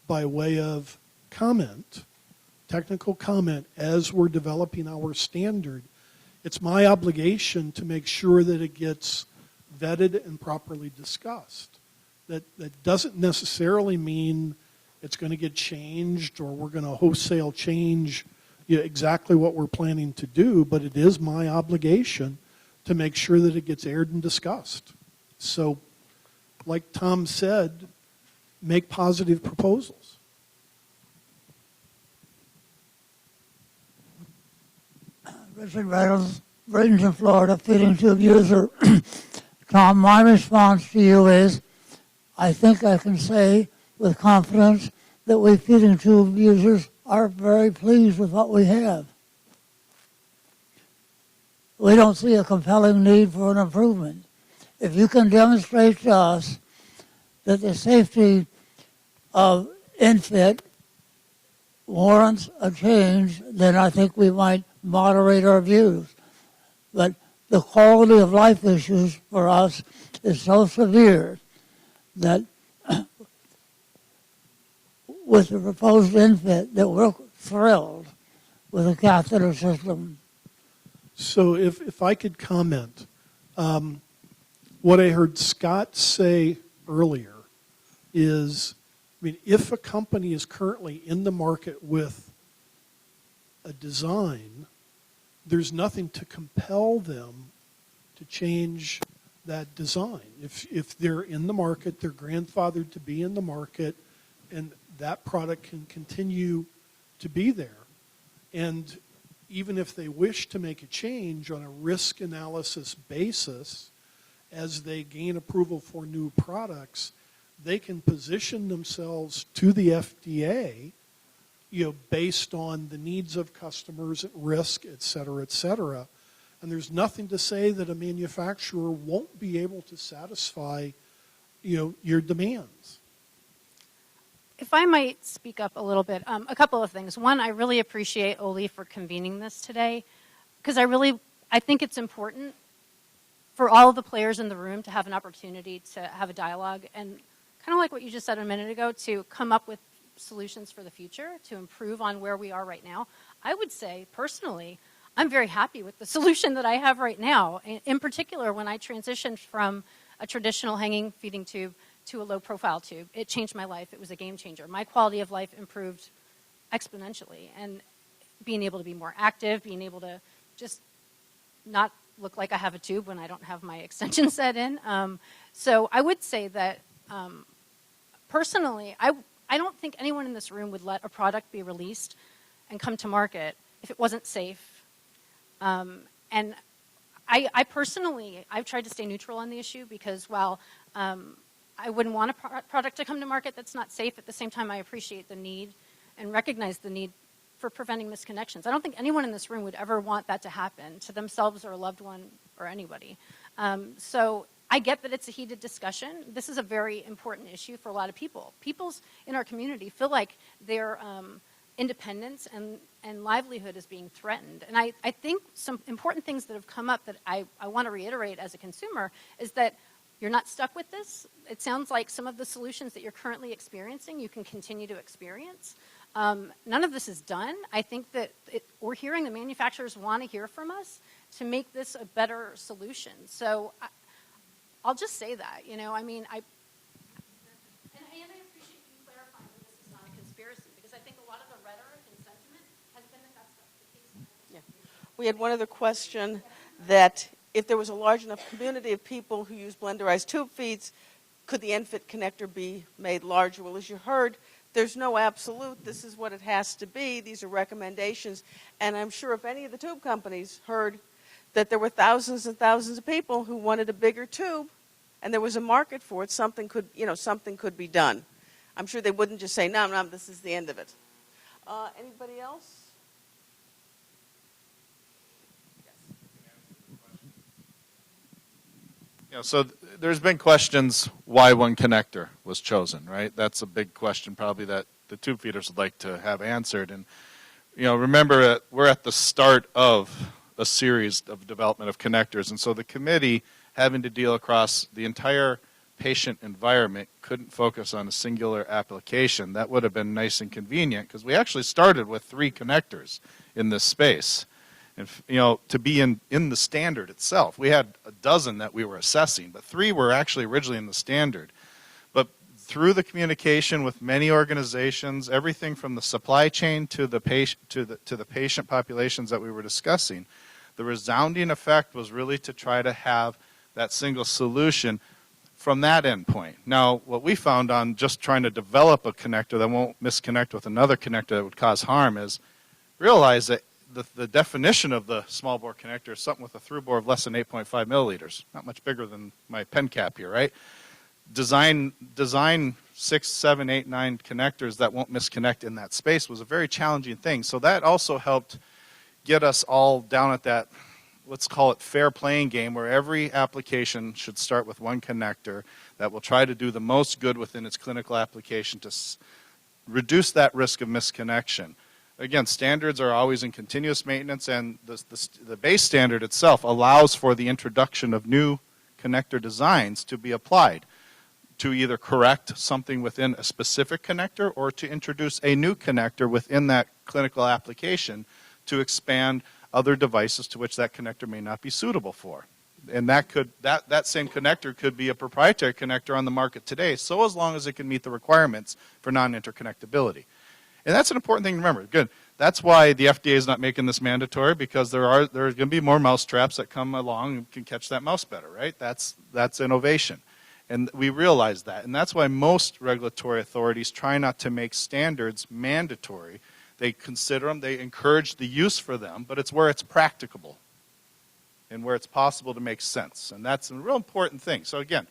by way of comment, technical comment, as we're developing our standard, it's my obligation to make sure that it gets vetted and properly discussed. That doesn't necessarily mean it's going to get changed or we're going to wholesale change exactly what we're planning to do, but it is my obligation to make sure that it gets aired and discussed. So, like Tom said, make positive proposals. Richard Reynolds, Bradenton, Florida, feeding tube user. Tom, my response to you is, I think I can say with confidence that we feeding tube users are very pleased with what we have. We don't see a compelling need for an improvement. If you can demonstrate to us that the safety of ENFit warrants a change, then I think we might moderate our views. But the quality of life issues for us is so severe that with the proposed ENFit that we're thrilled with the catheter system. So if I could comment, what I heard Scott say earlier is, if a company is currently in the market with a design, there's nothing to compel them to change that design. If they're in the market, they're grandfathered to be in the market, and that product can continue to be there. And even if they wish to make a change on a risk analysis basis, as they gain approval for new products, they can position themselves to the FDA, based on the needs of customers at risk, et cetera, and there's nothing to say that a manufacturer won't be able to satisfy, your demands. If I might speak up a little bit, a couple of things. One, I really appreciate Oley for convening this today, because I think it's important for all of the players in the room to have an opportunity to have a dialogue, and kind of like what you just said a minute ago, to come up with solutions for the future, to improve on where we are right now. I would say, personally, I'm very happy with the solution that I have right now. In particular, when I transitioned from a traditional hanging feeding tube to a low-profile tube, it changed my life. It was a game changer. My quality of life improved exponentially, and being able to be more active, being able to just not look like I have a tube when I don't have my extension set in. So I would say that, personally, I don't think anyone in this room would let a product be released and come to market if it wasn't safe. And I personally, I've tried to stay neutral on the issue, because while I wouldn't want a product to come to market that's not safe. At the same time, I appreciate the need and recognize the need for preventing misconnections. I don't think anyone in this room would ever want that to happen to themselves or a loved one or anybody. So I get that it's a heated discussion. This is a very important issue for a lot of people. People's in our community feel like their independence and livelihood is being threatened. And I think some important things that have come up that I want to reiterate as a consumer is that you're not stuck with this. It sounds like some of the solutions that you're currently experiencing, you can continue to experience. None of this is done. I think that we're hearing the manufacturers want to hear from us to make this a better solution. So I'll just say that, you know, I mean, I appreciate you clarifying that this is not a conspiracy, because I think a lot of the rhetoric and sentiment has been that that's the case. Yeah. We had one other question, that if there was a large enough community of people who use blenderized tube feeds, could the ENFit connector be made larger? Well, as you heard, there's no absolute. This is what it has to be. These are recommendations. And I'm sure if any of the tube companies heard that there were thousands and thousands of people who wanted a bigger tube and there was a market for it, something could be done. I'm sure they wouldn't just say, no, this is the end of it. Anybody else? Yeah, so there's been questions why one connector was chosen, right? That's a big question probably that the tube feeders would like to have answered. And, you know, remember we're at the start of a series of development of connectors. And so the committee, having to deal across the entire patient environment, couldn't focus on a singular application. That would have been nice and convenient because we actually started with 3 connectors in this space. And, you know, to be in the standard itself. We had a dozen that we were assessing, but 3 were actually originally in the standard. But through the communication with many organizations, everything from the supply chain to the patient populations that we were discussing, the resounding effect was really to try to have that single solution from that endpoint. Now, what we found on just trying to develop a connector that won't misconnect with another connector that would cause harm is realize that the definition of the small bore connector is something with a through bore of less than 8.5 milliliters, not much bigger than my pen cap here, right? Design 6, 7, 8, 9 connectors that won't misconnect in that space was a very challenging thing. So that also helped get us all down at that, let's call it fair playing game, where every application should start with one connector that will try to do the most good within its clinical application to reduce that risk of misconnection. Again, standards are always in continuous maintenance, and the base standard itself allows for the introduction of new connector designs to be applied to either correct something within a specific connector or to introduce a new connector within that clinical application to expand other devices to which that connector may not be suitable for. And that same connector could be a proprietary connector on the market today, so as long as it can meet the requirements for non-interconnectability. And that's an important thing to remember. Good. That's why the FDA is not making this mandatory, because there are going to be more mouse traps that come along and can catch that mouse better, right? That's innovation. And we realize that. And that's why most regulatory authorities try not to make standards mandatory. They consider them, they encourage the use for them, but it's where it's practicable and where it's possible to make sense. And that's a real important thing. So again,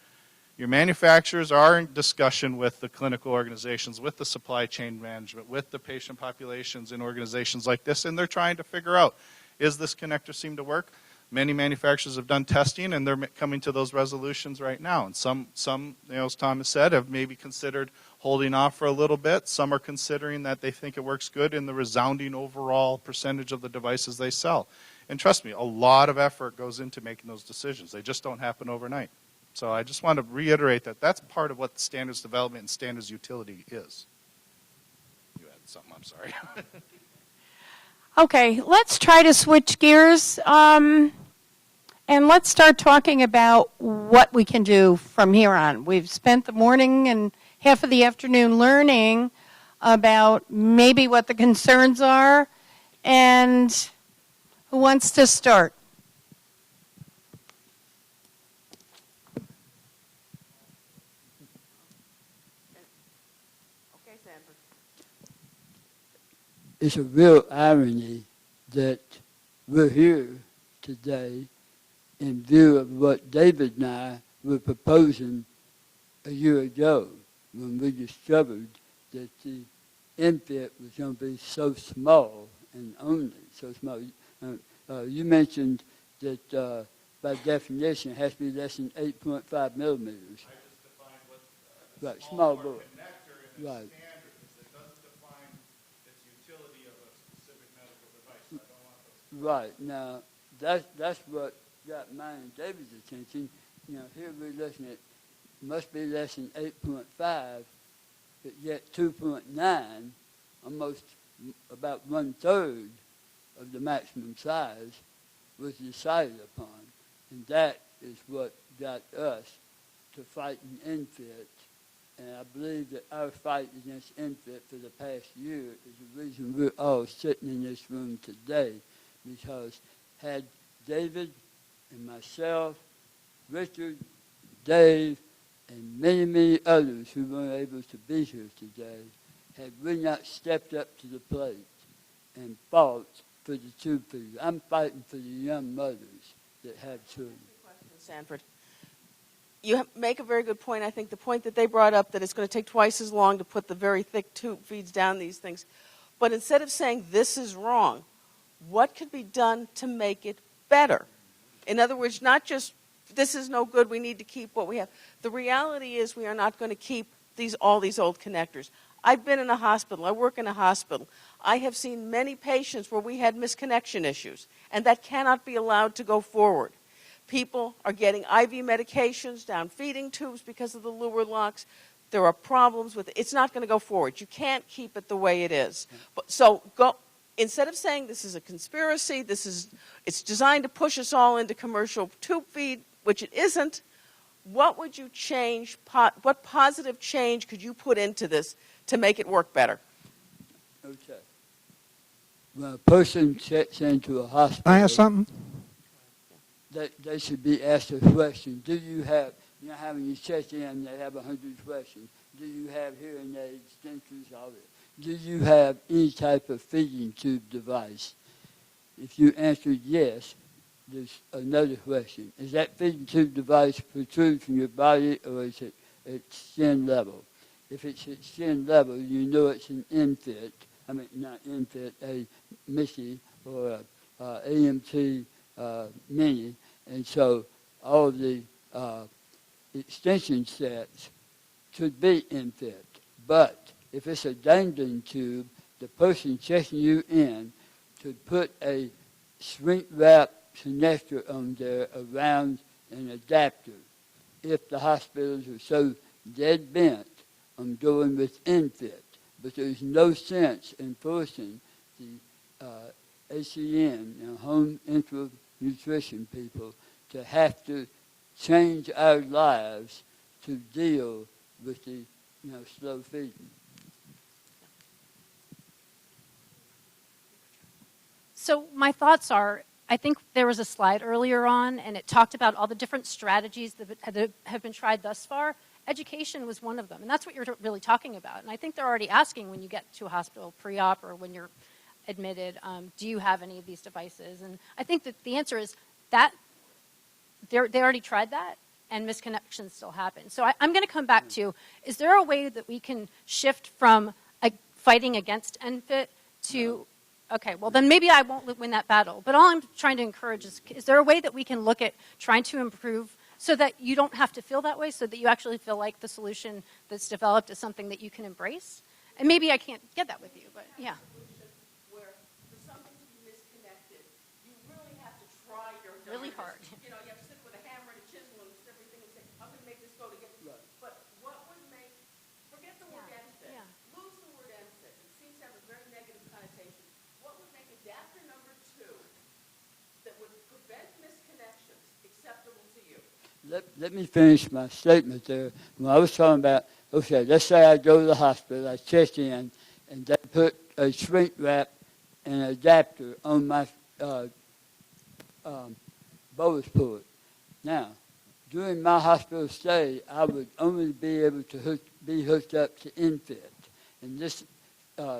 your manufacturers are in discussion with the clinical organizations, with the supply chain management, with the patient populations in organizations like this, and they're trying to figure out, is this connector seem to work? Many manufacturers have done testing, and they're coming to those resolutions right now. And some, as Thomas said, have maybe considered holding off for a little bit. Some are considering that they think it works good in the resounding overall percentage of the devices they sell. And trust me, a lot of effort goes into making those decisions. They just don't happen overnight. So I just want to reiterate that that's part of what standards development and standards utility is. You had something, I'm sorry. Okay, let's try to switch gears and let's start talking about what we can do from here on. We've spent the morning and half of the afternoon learning about maybe what the concerns are, and who wants to start? It's a real irony that we're here today in view of what David and I were proposing a year ago when we discovered that the ENFit was going to be so small and only so small. You mentioned that by definition it has to be less than 8.5 millimeters. I just defined what Right, small bore. connector and Right. standard is. It doesn't define its utility of a specific medical device. So I don't want those. Right. Now, that's what got mine and David's attention. Here we're looking at must be less than 8.5, but yet 2.9, almost about 1/3 of the maximum size, was decided upon. And that is what got us to fighting ENFit. And I believe that our fight against ENFit for the past year is the reason we're all sitting in this room today. Because had David and myself, Richard, Dave, and many, many others who weren't able to be here today, had we not stepped up to the plate and fought for the tube feeders. I'm fighting for the young mothers that have children. Sanford, you make a very good point. I think the point that they brought up, that it's going to take twice as long to put the very thick tube feeds down these things. But instead of saying this is wrong, what could be done to make it better? In other words, not just this is no good, we need to keep what we have. The reality is we are not going to keep all these old connectors. I've been in a hospital. I work in a hospital. I have seen many patients where we had misconnection issues, and that cannot be allowed to go forward. People are getting IV medications down feeding tubes because of the lure locks. There are problems with it. It's not going to go forward. You can't keep it the way it is. Instead of saying this is a conspiracy, it's designed to push us all into commercial tube feed, which it isn't, what would you change, what positive change could you put into this to make it work better? Okay. When a person checks into a hospital, Can I ask something? They should be asked a question. Do you have, how when you check in, they have 100 questions. Do you have hearing aids, dentures, all that? Do you have any type of feeding tube device? If you answered yes, there's another question. Is that feeding tube device protrude from your body, or is it at skin level? If it's at skin level, you know it's an ENFit. I mean, not ENFit, a Missy or a AMT Mini. And so all of the extension sets should be ENFit. But if it's a dangling tube, the person checking you in should put a shrink wrap connector on there around an adapter. If the hospitals are so dead bent on going with ENFit, but there's no sense in forcing the ACN, home enteral nutrition people, to have to change our lives to deal with the slow feeding. So my thoughts are, I think there was a slide earlier on, and it talked about all the different strategies that have been tried thus far. Education was one of them, and that's what you're really talking about. And I think they're already asking when you get to a hospital pre-op or when you're admitted, do you have any of these devices? And I think that the answer is that they already tried that, and misconnections still happen. So I'm going to come back to, is there a way that we can shift from fighting against ENFit to, okay, well then maybe I won't win that battle. But all I'm trying to encourage is there a way that we can look at trying to improve so that you don't have to feel that way, so that you actually feel like the solution that's developed is something that you can embrace? And maybe I can't get that with you, but yeah. Where for something to be misconnected, you really have to try your Really hard. You have to sit with a hammer and a chisel and everything and say, I'm going to make this go together. Right. But what would make, forget the word ENFit, lose the word ENFit. It seems to have a very negative connotation. What would make adapter number 2 that would prevent misconnections acceptable to you? Let me finish my statement there. When I was talking about, okay, let's say I go to the hospital, I check in, and they put a shrink wrap and an adapter on my bolus port. Now, during my hospital stay, I would only be able to be hooked up to ENFit. And this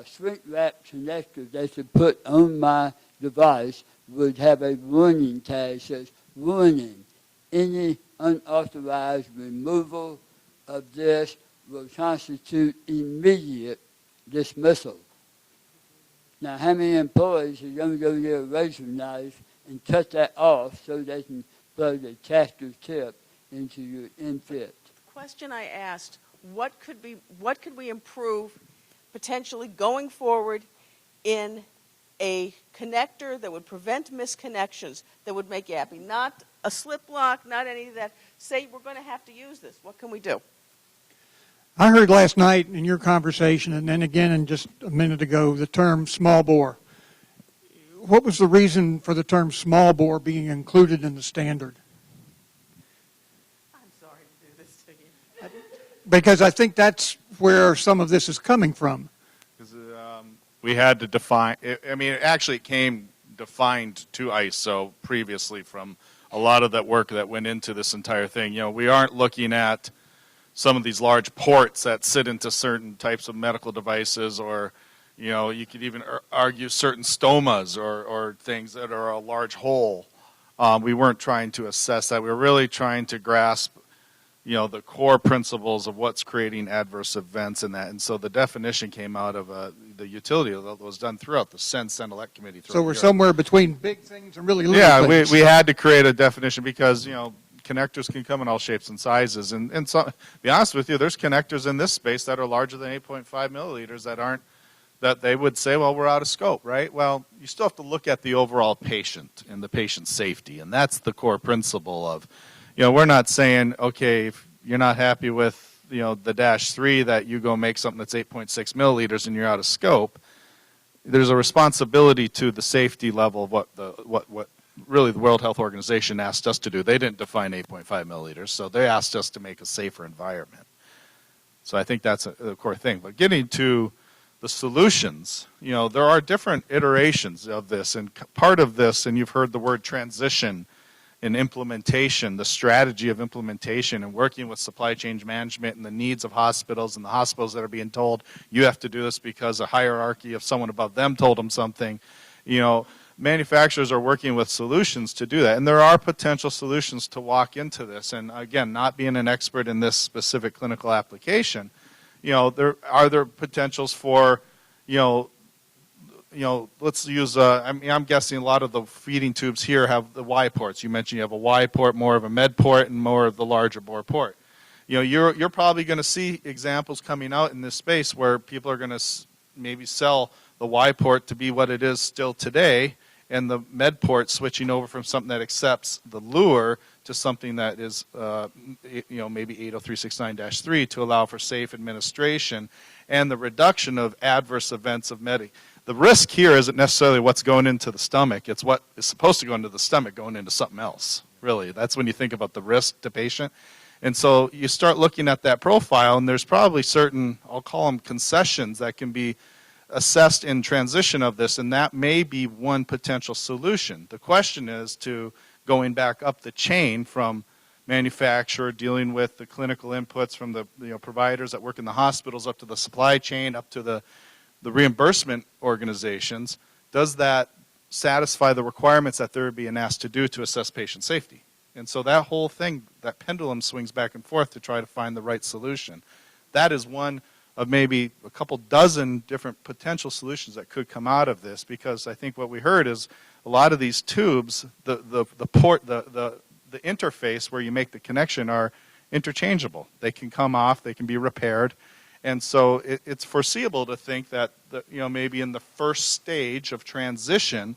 shrink wrap connector they should put on my device would have a warning tag that says, warning, any unauthorized removal of this will constitute immediate dismissal. Now, how many employees are going to go get a razor knife and cut that off so they can plug the tractor tip into your ENFit? The question I asked, what could we improve potentially going forward in a connector that would prevent misconnections, that would make you happy? Not a slip lock, not any of that. Say we're going to have to use this. What can we do? I heard last night in your conversation, and then again in just a minute ago, the term small bore. What was the reason for the term small bore being included in the standard? I'm sorry to do this to you. Because I think that's where some of this is coming from. We had to define, it came defined to ISO previously from a lot of that work that went into this entire thing. We aren't looking at some of these large ports that sit into certain types of medical devices, or, you could even argue certain stomas or things that are a large hole. We weren't trying to assess that. We were really trying to grasp, the core principles of what's creating adverse events in that. And so the definition came out of the utility that was done throughout the Senate Committee. So we're somewhere between big things and really little things. Yeah, we had to create a definition because, connectors can come in all shapes and sizes. And so, to be honest with you, there's connectors in this space that are larger than 8.5 milliliters that they would say, well, we're out of scope, right? Well, you still have to look at the overall patient and the patient's safety. And that's the core principle of, we're not saying, okay, if you're not happy with, the Dash 3, that you go make something that's 8.6 milliliters and you're out of scope. There's a responsibility to the safety level of what really the World Health Organization asked us to do. They didn't define 8.5 milliliters, so they asked us to make a safer environment. So I think that's a core thing. But getting to the solutions, there are different iterations of this, and part of this, and you've heard the word transition in implementation, the strategy of implementation and working with supply chain management and the needs of hospitals, and the hospitals that are being told you have to do this because a hierarchy of someone above them told them something. Manufacturers are working with solutions to do that, and there are potential solutions to walk into this. And again, not being an expert in this specific clinical application, there are potentials for, let's use, I'm guessing a lot of the feeding tubes here have the Y ports. You mentioned you have a Y port, more of a med port, and more of the larger bore port. You're probably going to see examples coming out in this space where people are going to maybe sell the Y port to be what it is still today, and the med port switching over from something that accepts the lure to something that is, maybe 80369-3 to allow for safe administration and the reduction of adverse events of medic. The risk here isn't necessarily what's going into the stomach. It's what is supposed to go into the stomach going into something else, really. That's when you think about the risk to patient. And so you start looking at that profile, and there's probably certain, I'll call them concessions, that can be assessed in transition of this, and that may be one potential solution. The question is to going back up the chain from manufacturer, dealing with the clinical inputs from the providers that work in the hospitals, up to the supply chain, up to the reimbursement organizations. Does that satisfy the requirements that they're being asked to do to assess patient safety? And so that whole thing, that pendulum swings back and forth to try to find the right solution. That is one of maybe a couple dozen different potential solutions that could come out of this, because I think what we heard is a lot of these tubes, the port, the interface where you make the connection are interchangeable. They can come off, they can be repaired. And so it's foreseeable to think that, maybe in the first stage of transition,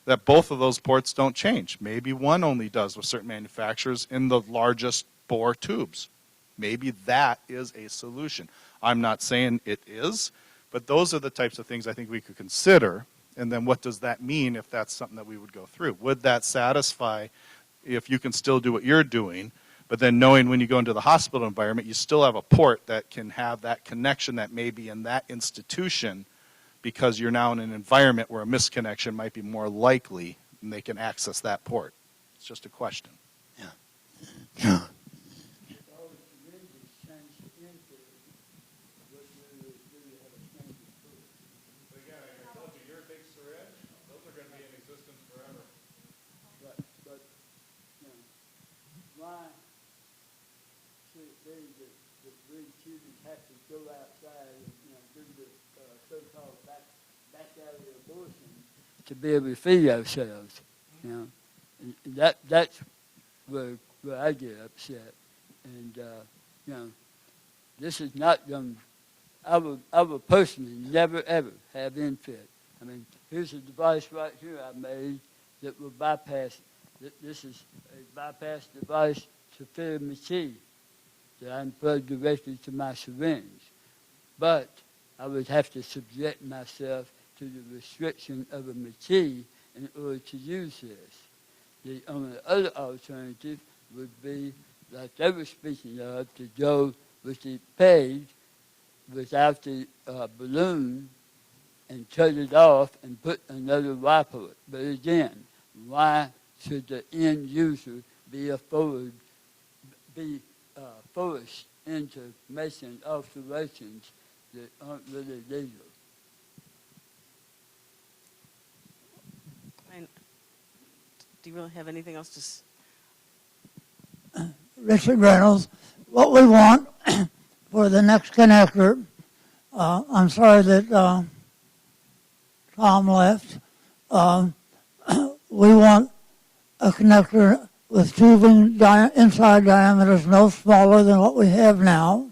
that both of those ports don't change. Maybe one only does with certain manufacturers in the largest bore tubes. Maybe that is a solution. I'm not saying it is, but those are the types of things I think we could consider. And then what does that mean if that's something that we would go through? Would that satisfy if you can still do what you're doing, but then knowing when you go into the hospital environment, you still have a port that can have that connection that may be in that institution, because you're now in an environment where a misconnection might be more likely and they can access that port. It's just a question. Yeah. Why should it be the to be able to feed ourselves. You know, and that's where I get upset. And you know, this is not going. I would personally never ever have ENFit. I mean, here's a device right here I made that will bypass. This is a bypass device to fill my tea that I plug directly to my syringe. But I would have to subject myself to the restriction of a tea in order to use this. The only other alternative would be, like they were speaking of, to go with the peg without the balloon and cut it off and put another wipe on it. But again, why should the end user be forced into making alterations that aren't really legal? Do you really have anything else to say? Richard Reynolds, what we want for the next connector, I'm sorry that Tom left. We want a connector with tubing inside diameters no smaller than what we have now.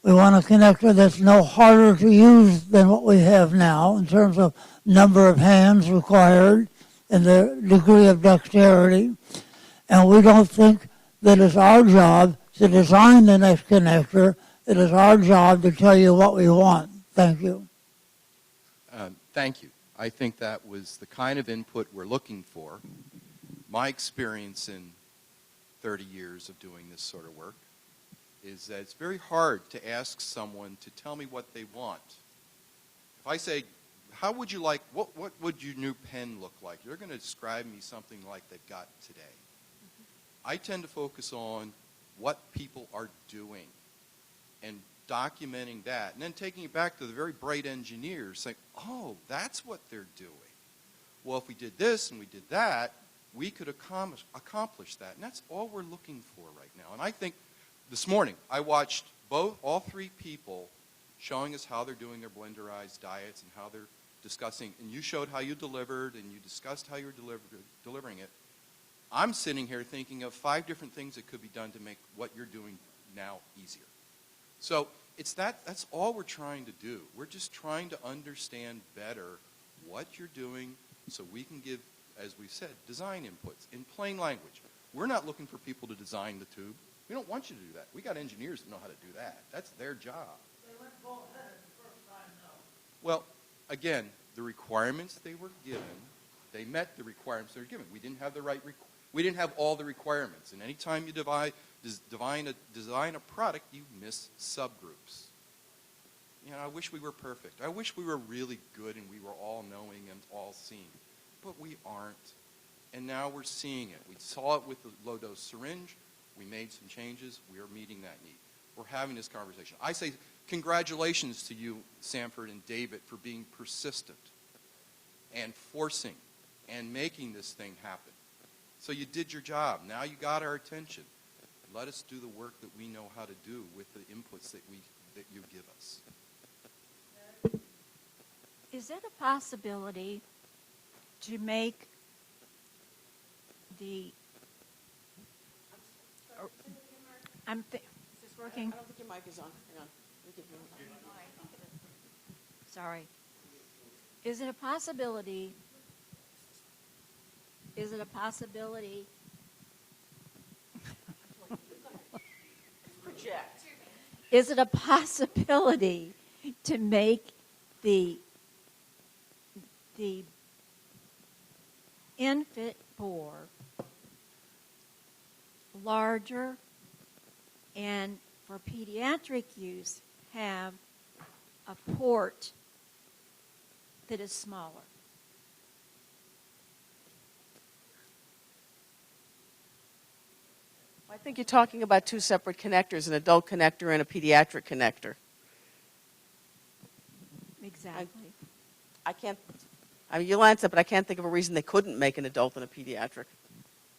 We want a connector that's no harder to use than what we have now in terms of number of hands required and the degree of dexterity. And we don't think that it's our job to design the next connector. It is our job to tell you what we want. Thank you. Thank you. I think that was the kind of input we're looking for. My experience in 30 years of doing this sort of work is that it's very hard to ask someone to tell me what they want. If I say, how would you like, what would your new pen look like? You're going to describe me something like they've got today. I tend to focus on what people are doing and documenting that, and then taking it back to the very bright engineers saying, oh, that's what they're doing. Well, if we did this and we did that, we could accomplish that. And that's all we're looking for right now. And I think this morning I watched all three people showing us how they're doing their blenderized diets and how they're discussing, and you showed how you delivered and you discussed how you're delivering it. I'm sitting here thinking of 5 different things that could be done to make what you're doing now easier. So that's all we're trying to do. We're just trying to understand better what you're doing so we can give, as we've said, design inputs in plain language. We're not looking for people to design the tube. We don't want you to do that. We got engineers that know how to do that. That's their job. They went full ahead the first time, though. Well, again, the requirements they were given, they met the requirements they were given. We didn't have all the requirements. And anytime you design a product, you miss subgroups. You know, I wish we were perfect. I wish we were really good and we were all knowing and all seeing. But we aren't. And now we're seeing it. We saw it with the low-dose syringe. We made some changes. We are meeting that need. We're having this conversation. I say congratulations to you, Sanford and David, for being persistent and forcing and making this thing happen. So you did your job. Now you got our attention. Let us do the work that we know how to do with the inputs that you give us. Is it a possibility to make the... is this working? I don't think your mic is on. Hang on. Let me give you a mic. Sorry. Is it a possibility Project. Is it a possibility to make the ENFit bore larger and for pediatric use have a port that is smaller? I think you're talking about 2 separate connectors, an adult connector and a pediatric connector. Exactly. I mean, you'll answer, but I can't think of a reason they couldn't make an adult and a pediatric.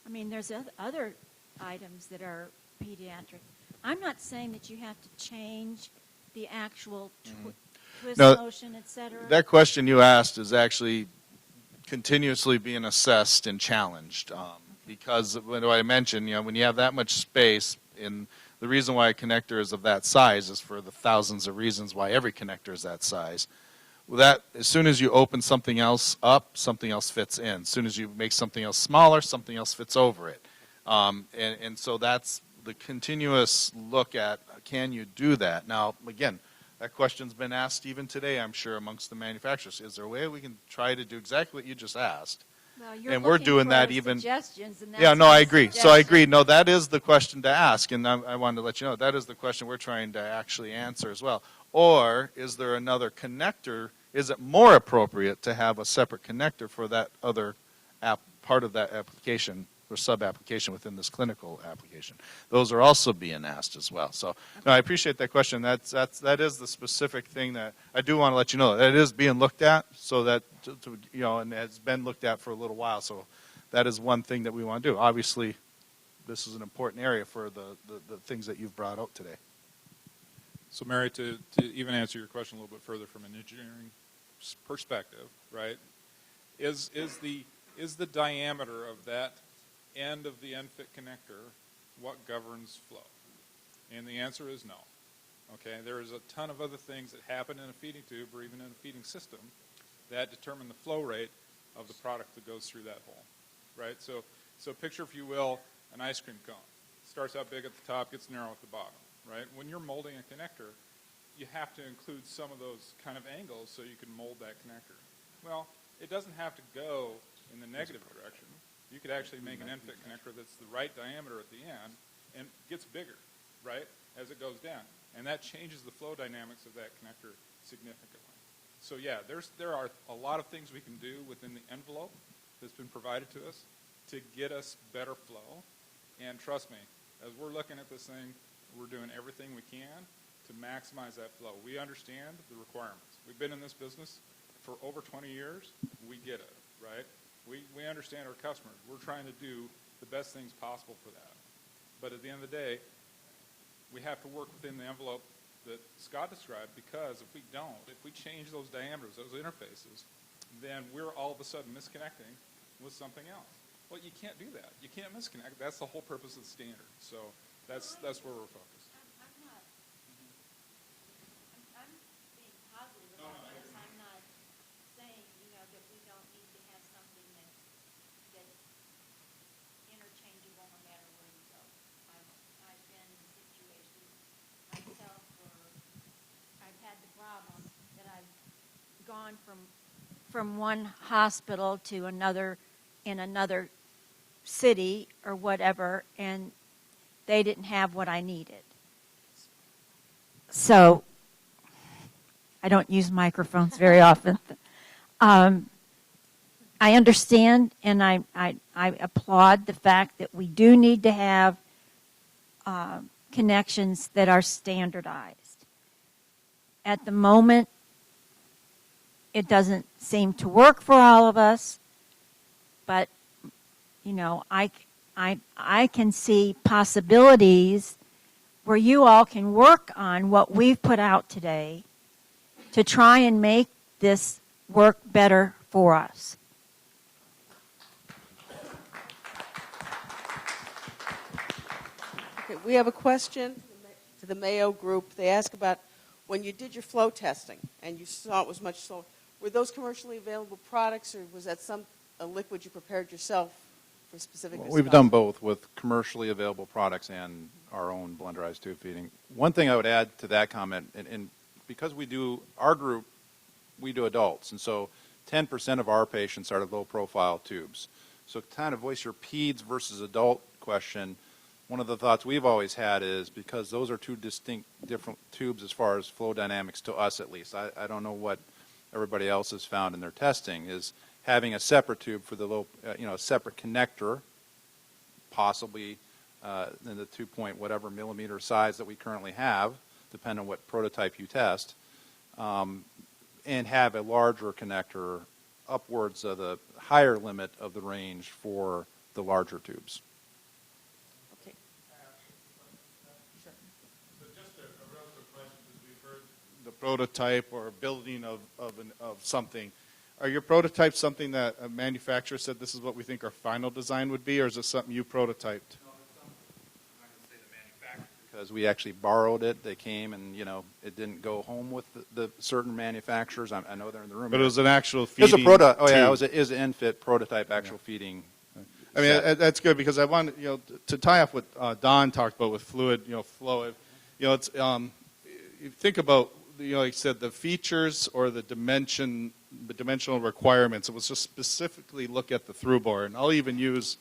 I mean, there's other items that are pediatric. I'm not saying that you have to change the actual twist No, motion, et cetera. That question you asked is actually continuously being assessed and challenged because what I mentioned, when you have that much space, in the reason why a connector is of that size is for the thousands of reasons why every connector is that size. Well, that as soon as you open something else up, something else fits in. As soon as you make something else smaller, something else fits over it. And so that's the continuous look at, can you do that? Now, again, that question's been asked even today, I'm sure, amongst the manufacturers. Is there a way we can try to do exactly what you just asked? Well, you're And we're looking doing for that even. suggestions, and Yeah, that's no, my I agree. So I suggestion. agree. No, that is the question to ask, and I wanted to let you know that is the question we're trying to actually answer as well. Or is there another connector? Is it more appropriate to have a separate connector for that other part of that application or sub-application within this clinical application? Those are also being asked as well. So, no, I appreciate that question. That is the specific thing that I do want to let you know that it is being looked at, so that and has been looked at for a little while. So, that is one thing that we want to do. Obviously, this is an important area for the things that you've brought out today. So, Mary, to even answer your question a little bit further from an engineering perspective, right? Is the diameter of that end of the ENFit connector what governs flow? And the answer is no. Okay, there is a ton of other things that happen in a feeding tube or even in a feeding system that determine the flow rate of the product that goes through that hole, right? So picture, if you will, an ice cream cone. Starts out big at the top, gets narrow at the bottom, right? When you're molding a connector, you have to include some of those kind of angles so you can mold that connector. Well, it doesn't have to go in the negative direction. You could actually make an ENFit connector that's the right diameter at the end and gets bigger, right, as it goes down. And that changes the flow dynamics of that connector significantly. So yeah, there are a lot of things we can do within the envelope that's been provided to us to get us better flow. And trust me, as we're looking at this thing, we're doing everything we can to maximize that flow. We understand the requirements. We've been in this business for over 20 years. We get it, right? We understand our customers. We're trying to do the best things possible for that. But at the end of the day, we have to work within the envelope that Scott described, because if we don't, if we change those diameters, those interfaces, then we're all of a sudden misconnecting with something else. Well, you can't do that. You can't misconnect. That's the whole purpose of the standard. So that's where we're focused. I'm being positive about this. I'm not saying, that we don't need to have something that's interchangeable no matter where you go. I've been in situations myself where I've had the problem that I've gone from one hospital to another in another city or whatever, and they didn't have what I needed. So I don't use microphones very often. I understand, and I applaud the fact that we do need to have connections that are standardized. At the moment, it doesn't seem to work for all of us, but I can see possibilities where you all can work on what we've put out today to try and make this work better for us. Okay, we have a question to the Mayo group. They ask about when you did your flow testing and you saw it was much slower, were those commercially available products, or was that a liquid you prepared yourself for specific? Well, we've done both with commercially available products and our own blenderized tube feeding. One thing I would add to that comment, and because our group, we do adults, and so 10% of our patients are low-profile tubes. So to kind of voice your peds versus adult question, one of the thoughts we've always had is, because those are two distinct different tubes as far as flow dynamics, to us at least, I don't know what everybody else has found in their testing, is having a separate tube for the a separate connector, possibly in the 2 whatever millimeter size that we currently have, depending on what prototype you test, and have a larger connector upwards of the higher limit of the range for the larger tubes. Okay. Sure. So just a real quick question, because we've heard the prototype or building of something. Are your prototypes something that a manufacturer said this is what we think our final design would be, or is it something you prototyped? Because we actually borrowed it. They came and, it didn't go home with the certain manufacturers. I know they're in the room. But here. it was an actual It was feeding a prototype. Oh, yeah, tube. it was an ENFit prototype actual feeding. I mean, set. that's good because I want to tie off what Don talked about with fluid, flow. It's you think about like I said, the features or the dimensional requirements. It was just specifically look at the through bore, and I'll even use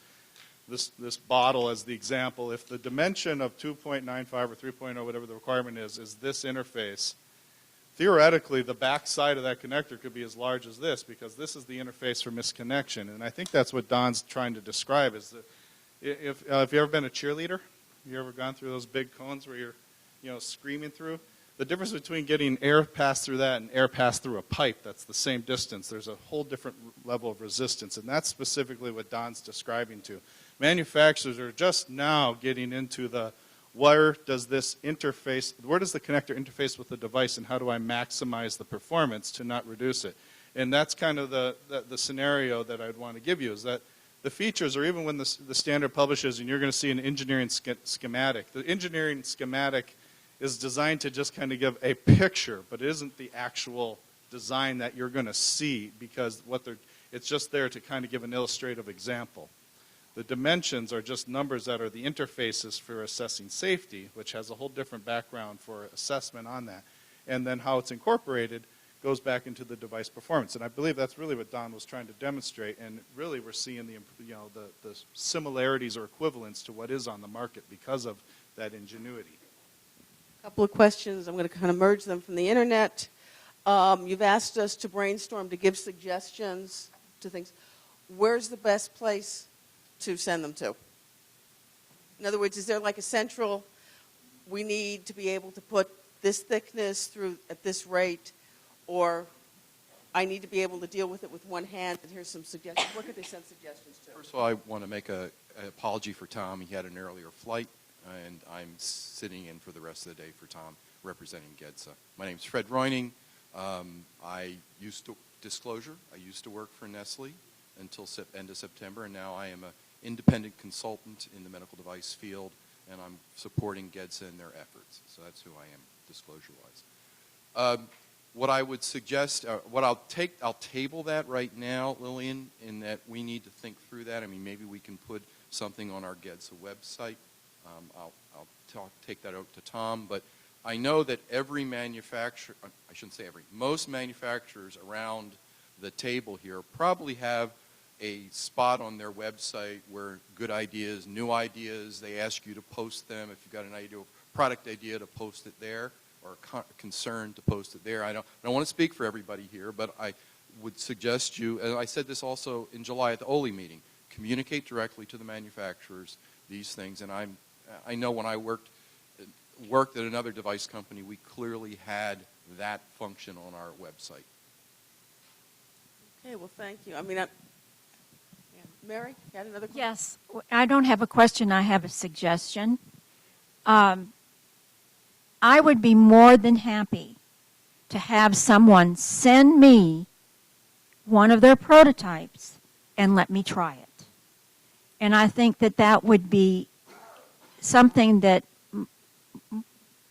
this bottle as the example. If the dimension of 2.95 or 3.0, whatever the requirement is this interface, theoretically the back side of that connector could be as large as this because this is the interface for misconnection. And I think that's what Don's trying to describe is that if you ever been a cheerleader, you ever gone through those big cones where you're screaming through? The difference between getting air passed through that and air passed through a pipe that's the same distance, there's a whole different level of resistance, and that's specifically what Don's describing to. Manufacturers are just now getting into where does the connector interface with the device, and how do I maximize the performance to not reduce it? And that's kind of the scenario that I'd want to give you, is that the features, or even when the standard publishes and you're going to see an engineering schematic, the engineering schematic is designed to just kind of give a picture, but it isn't the actual design that you're going to see because it's just there to kind of give an illustrative example. The dimensions are just numbers that are the interfaces for assessing safety, which has a whole different background for assessment on that. And then how it's incorporated goes back into the device performance. And I believe that's really what Don was trying to demonstrate. And really we're seeing the similarities or equivalents to what is on the market because of that ingenuity. A couple of questions. I'm going to kind of merge them from the internet. You've asked us to brainstorm, to give suggestions to things. Where's the best place to send them to? In other words, is there like a central, we need to be able to put this thickness through at this rate, or I need to be able to deal with it with one hand, and here's some suggestions. Where could they send suggestions to? First of all, I want to make an apology for Tom. He had an earlier flight, and I'm sitting in for the rest of the day for Tom, representing GEDSA. My name's Fred Roining. I used to work for Nestle until end of September, and now I am an independent consultant in the medical device field, and I'm supporting GEDSA in their efforts. So that's who I am, disclosure-wise. What I would suggest, I'll table that right now, Lillian, in that we need to think through that. I mean, maybe we can put something on our GEDSA website. I'll take that out to Tom, but I know that every manufacturer, I shouldn't say every, most manufacturers around the table here probably have a spot on their website where good ideas, new ideas, they ask you to post them. If you've got an idea, product idea, to post it there, or a concern to post it there. I don't want to speak for everybody here, but I would suggest you, and I said this also in July at the Oley meeting, communicate directly to the manufacturers these things. And I know when I worked at another device company, we clearly had that function on our website. Okay, well, thank you. I mean, Mary, you had another question? Yes, I don't have a question. I have a suggestion. I would be more than happy to have someone send me one of their prototypes and let me try it. And I think that that would be something that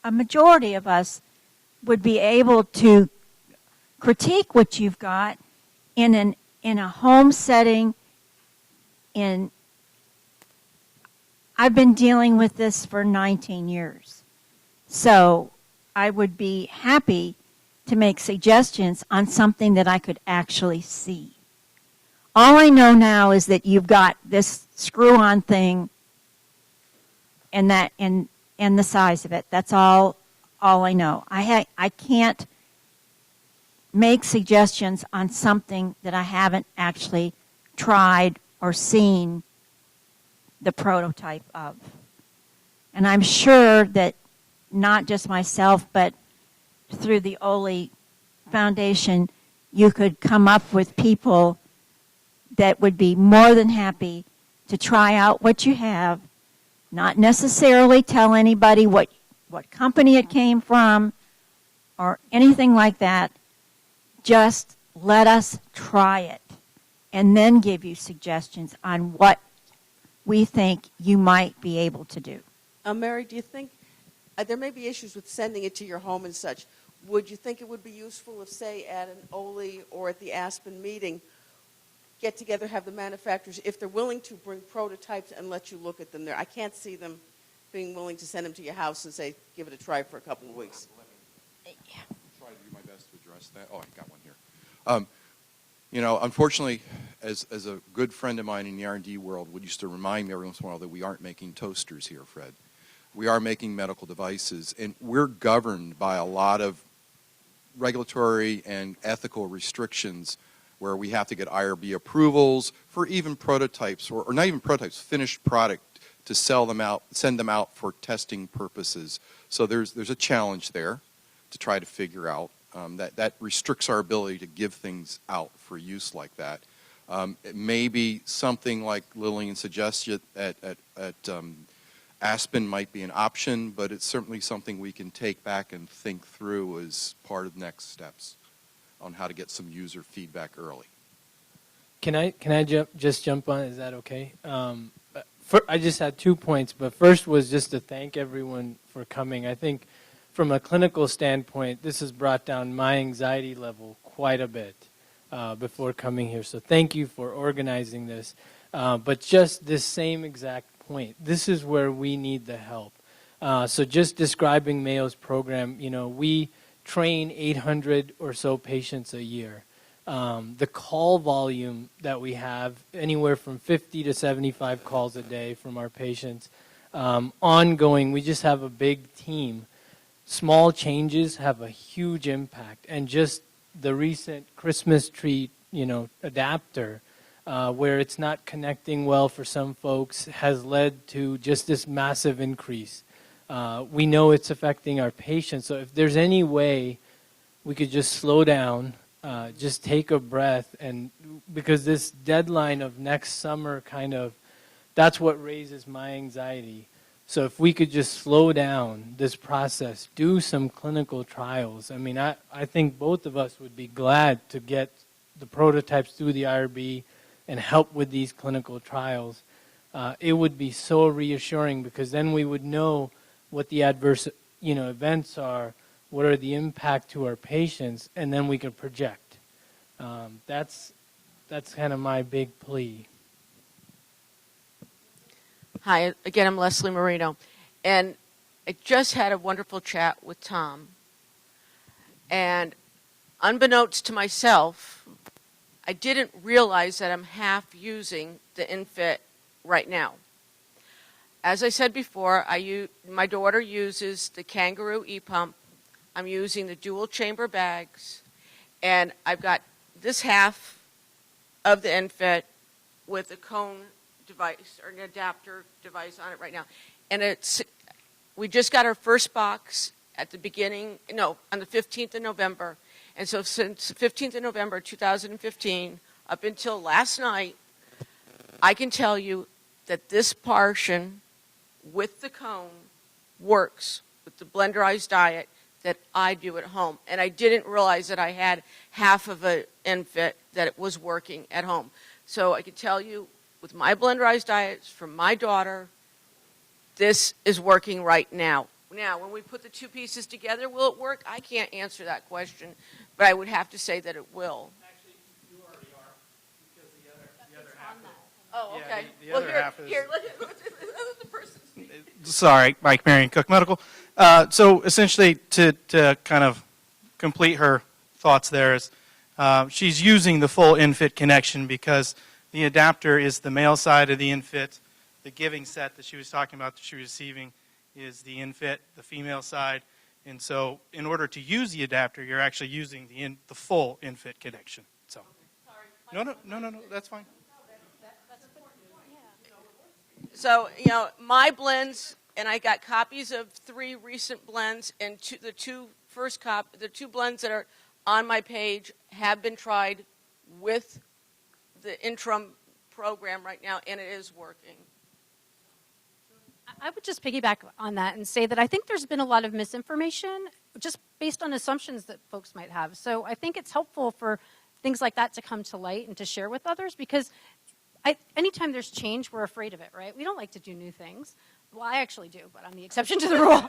a majority of us would be able to critique what you've got in a home setting. I've been dealing with this for 19 years. So I would be happy to make suggestions on something that I could actually see. All I know now is that you've got this screw-on thing and the size of it. That's all I know. I can't make suggestions on something that I haven't actually tried or seen the prototype of. And I'm sure that not just myself, but through the Oley Foundation, you could come up with people that would be more than happy to try out what you have, not necessarily tell anybody what company it came from or anything like that. Just let us try it and then give you suggestions on what we think you might be able to do. Mary, do you think there may be issues with sending it to your home and such? Would you think it would be useful if, say, at an Oley or at the Aspen meeting, get together, have the manufacturers, if they're willing to, bring prototypes and let you look at them there? I can't see them being willing to send them to your house and say, give it a try for a couple of weeks. Try to do my best to address that. Oh, I got one here. You know, unfortunately, as a good friend of mine in the R&D world would used to remind me every once in a while that we aren't making toasters here, Fred. We are making medical devices, and we're governed by a lot of regulatory and ethical restrictions where we have to get IRB approvals for even prototypes, or not even prototypes, finished product to sell them out, send them out for testing purposes. So there's a challenge there to try to figure out. That restricts our ability to give things out for use like that. It may be something like Lillian suggested at Aspen might be an option, but it's certainly something we can take back and think through as part of the next steps on how to get some user feedback early. Can I just jump on? Is that okay? I just had 2 points, but first was just to thank everyone for coming. I think from a clinical standpoint, this has brought down my anxiety level quite a bit before coming here. So thank you for organizing this. But just this same exact point, this is where we need the help. So just describing Mayo's program, you know, we train 800 or so patients a year. The call volume that we have, anywhere from 50 to 75 calls a day from our patients. Ongoing, we just have a big team. Small changes have a huge impact. And just the recent Christmas tree, you know, adapter, where it's not connecting well for some folks, has led to just this massive increase. We know it's affecting our patients. So if there's any way we could just slow down, just take a breath, and because this deadline of next summer kind of, that's what raises my anxiety. So if we could just slow down this process, do some clinical trials. I mean, I think both of us would be glad to get the prototypes through the IRB and help with these clinical trials. It would be so reassuring, because then we would know what the adverse, you know, events are, what are the impact to our patients, and then we could project. That's kind of my big plea. Hi, again, I'm Leslie Marino, and I just had a wonderful chat with Tom. And unbeknownst to myself, I didn't realize that I'm half using the ENFit right now. As I said before, my daughter uses the Kangaroo e-pump. I'm using the dual chamber bags, and I've got this half of the ENFit with a cone device or an adapter device on it right now. And we just got our first box at the beginning, no, on the 15th of November. And so since the 15th of November 2015 up until last night, I can tell you that this portion with the cone works with the blenderized diet that I do at home. And I didn't realize that I had half of an ENFit that it was working at home. So I can tell you, with my blenderized diets from my daughter, this is working right now. Now, when we put the two pieces together, will it work? I can't answer that question, but I would have to say that it will. Actually, you already are, because the other half of it. Oh, okay. Yeah, the other half is... Here, let the person speak. Sorry, Mike Marion, Cook Medical. So essentially, to kind of complete her thoughts there, is she's using the full ENFit connection, because the adapter is the male side of the ENFit. The giving set that she was talking about that she was receiving is the ENFit, the female side. And so in order to use the adapter, you're actually using the full ENFit connection. So, no, that's fine. So, you know, my blends, and I got copies of 3 recent blends, and the two blends that are on my page have been tried with the interim program right now, and it is working. I would just piggyback on that and say that I think there's been a lot of misinformation just based on assumptions that folks might have. So I think it's helpful for things like that to come to light and to share with others, because anytime there's change, we're afraid of it, right? We don't like to do new things. Well, I actually do, but I'm the exception to the rule.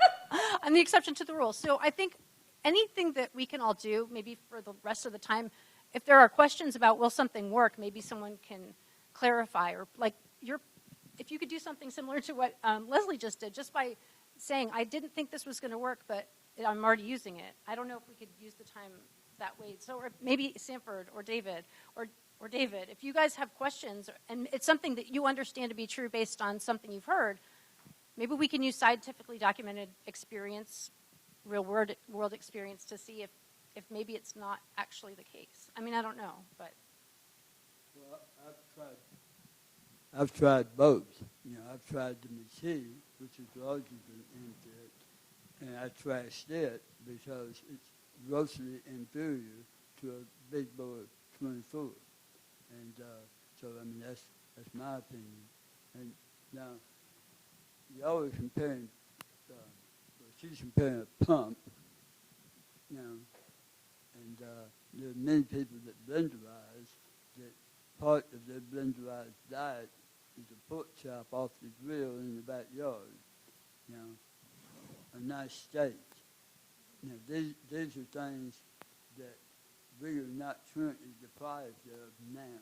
I'm the exception to the rule. So I think anything that we can all do, maybe for the rest of the time, if there are questions about will something work, maybe someone can clarify, or like if you could do something similar to what Leslie just did, just by saying, I didn't think this was going to work, but I'm already using it. I don't know if we could use the time that way. So or maybe Sanford or David or David, if you guys have questions and it's something that you understand to be true based on something you've heard, maybe we can use scientifically documented experience, real world experience, to see if maybe it's not actually the case. I mean, I don't know, but. Well, I've tried both. You know, I've tried the machine, which is larger than ENFit, and I trashed it because it's grossly inferior to a big boy 24. And so, I mean, that's my opinion. And now, y'all are comparing, she's comparing a pump, you know, and there are many people that blenderize, that part of their blenderized diet is a pork chop off the grill in the backyard, you know, a nice steak. You know, these are things that we are not currently deprived of now.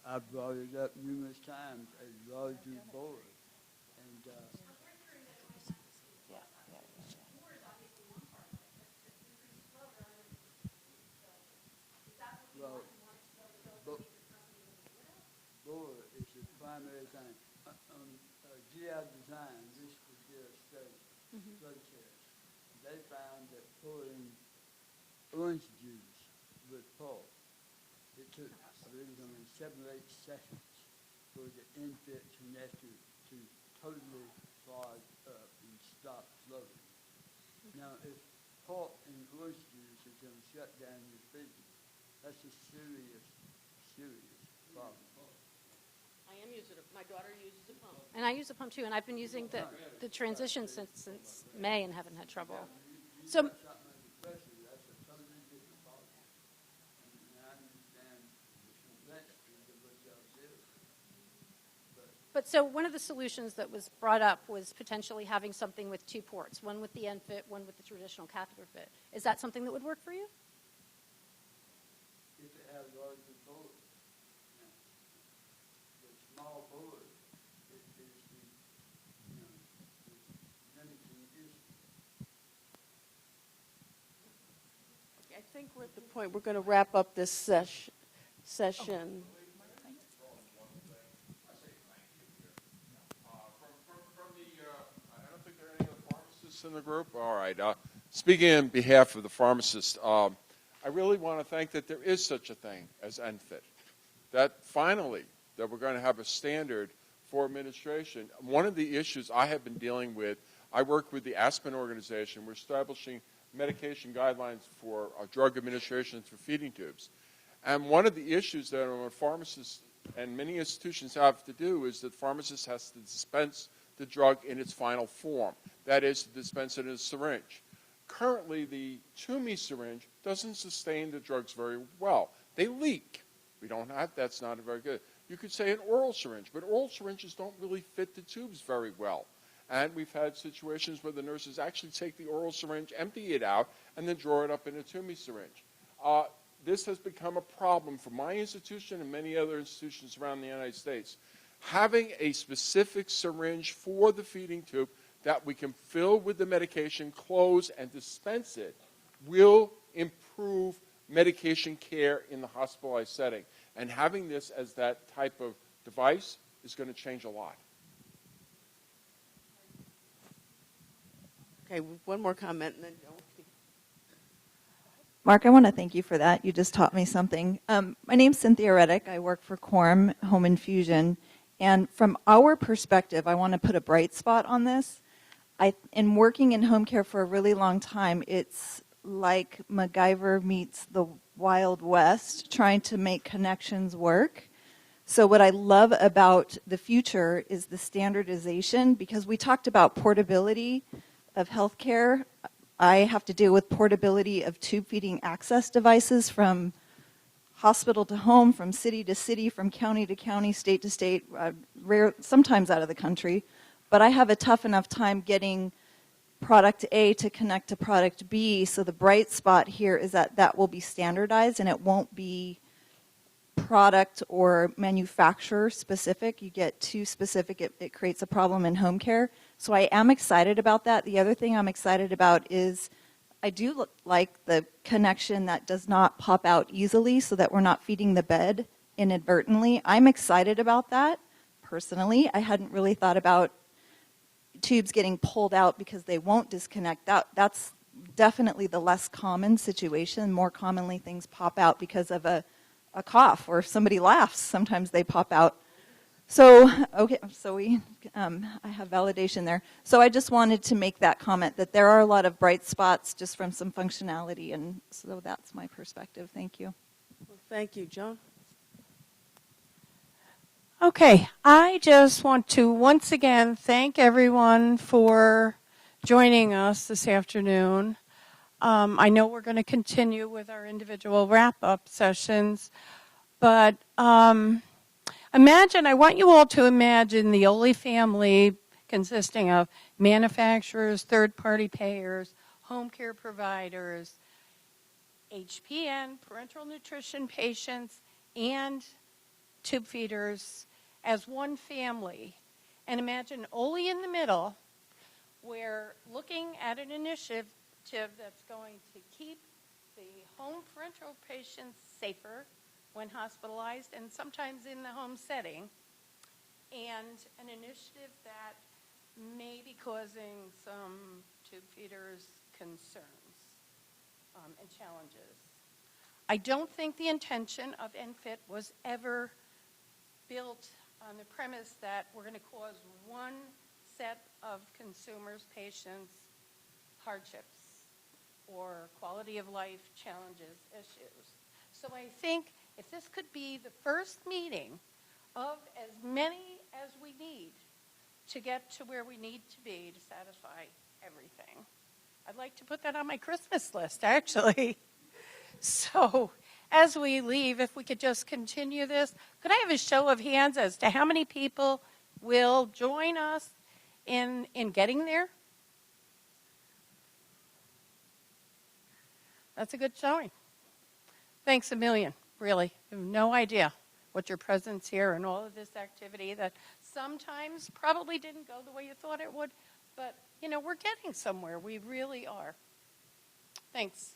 I've brought it up numerous times, a larger board. And well, board is the primary thing. GI Design recently did a study, blood test. They found that pouring orange juice with pulp, it took, I believe, 7 or 8 seconds for the ENFit connector to totally clog up and stop flowing. Now, if pulp and orange juice is going to shut down your feeding, that's a serious, serious problem. I am using it. My daughter uses a pump. And I use a pump too, and I've been using the transition since May and haven't had trouble. So, but so one of the solutions that was brought up was potentially having something with 2 ports, one with the ENFit, one with the traditional catheter fit. Is that something that would work for you? If it has larger board, the small board is the, the limiting issue. I think we're at the point we're going to wrap up this session. I don't think there are any other pharmacists in the group. All right. Speaking on behalf of the pharmacists, I really want to thank that there is such a thing as ENFit. That finally, that we're going to have a standard for administration. One of the issues I have been dealing with, I work with the Aspen organization. We're establishing medication guidelines for drug administration through feeding tubes. And one of the issues that pharmacists and many institutions have to do is that pharmacists has to dispense the drug in its final form. That is, to dispense it in a syringe. Currently, the Toomey syringe doesn't sustain the drugs very well. They leak. We don't have, that's not very good. You could say an oral syringe, but oral syringes don't really fit the tubes very well. And we've had situations where the nurses actually take the oral syringe, empty it out, and then draw it up in a Toomey syringe. This has become a problem for my institution and many other institutions around the United States. Having a specific syringe for the feeding tube that we can fill with the medication, close, and dispense it will improve medication care in the hospitalized setting. And having this as that type of device is going to change a lot. Okay, one more comment and then Joe. Mark, I want to thank you for that. You just taught me something. My name's Cynthia Reddick. I work for Quorum Home Infusion. And from our perspective, I want to put a bright spot on this. In working in home care for a really long time, it's like MacGyver meets the Wild West, trying to make connections work. So what I love about the future is the standardization, because we talked about portability of healthcare, I have to deal with portability of tube feeding access devices from hospital to home, from city to city, from county to county, state to state, sometimes out of the country. But I have a tough enough time getting product A to connect to product B, so the bright spot here is that that will be standardized and it won't be product or manufacturer specific. You get too specific, it creates a problem in home care. So I am excited about that. The other thing I'm excited about is I do like the connection that does not pop out easily so that we're not feeding the bed inadvertently. I'm excited about that personally. I hadn't really thought about tubes getting pulled out because they won't disconnect. That's definitely the less common situation. More commonly, things pop out because of a cough, or if somebody laughs, sometimes they pop out. So, okay, so I have validation there. So I just wanted to make that comment that there are a lot of bright spots just from some functionality, and so that's my perspective. Thank you. Well, thank you, Joan. Okay, I just want to once again thank everyone for joining us this afternoon. I know we're going to continue with our individual wrap-up sessions, but I want you all to imagine the Oley family consisting of manufacturers, third-party payers, home care providers, HPN, parenteral nutrition patients, and tube feeders as one family. And imagine Oley in the middle. We're looking at an initiative that's going to keep the home parenteral patients safer when hospitalized and sometimes in the home setting, and an initiative that may be causing some tube feeders concerns and challenges. I don't think the intention of ENFit was ever built on the premise that we're going to cause one set of consumers, patients, hardships, or quality of life challenges, issues. So I think if this could be the first meeting of as many as we need to get to where we need to be to satisfy everything, I'd like to put that on my Christmas list, actually. So as we leave, if we could just continue this, could I have a show of hands as to how many people will join us in getting there? That's a good showing. Thanks a million, really. I have no idea what your presence here and all of this activity that sometimes probably didn't go the way you thought it would, but, we're getting somewhere. We really are. Thanks.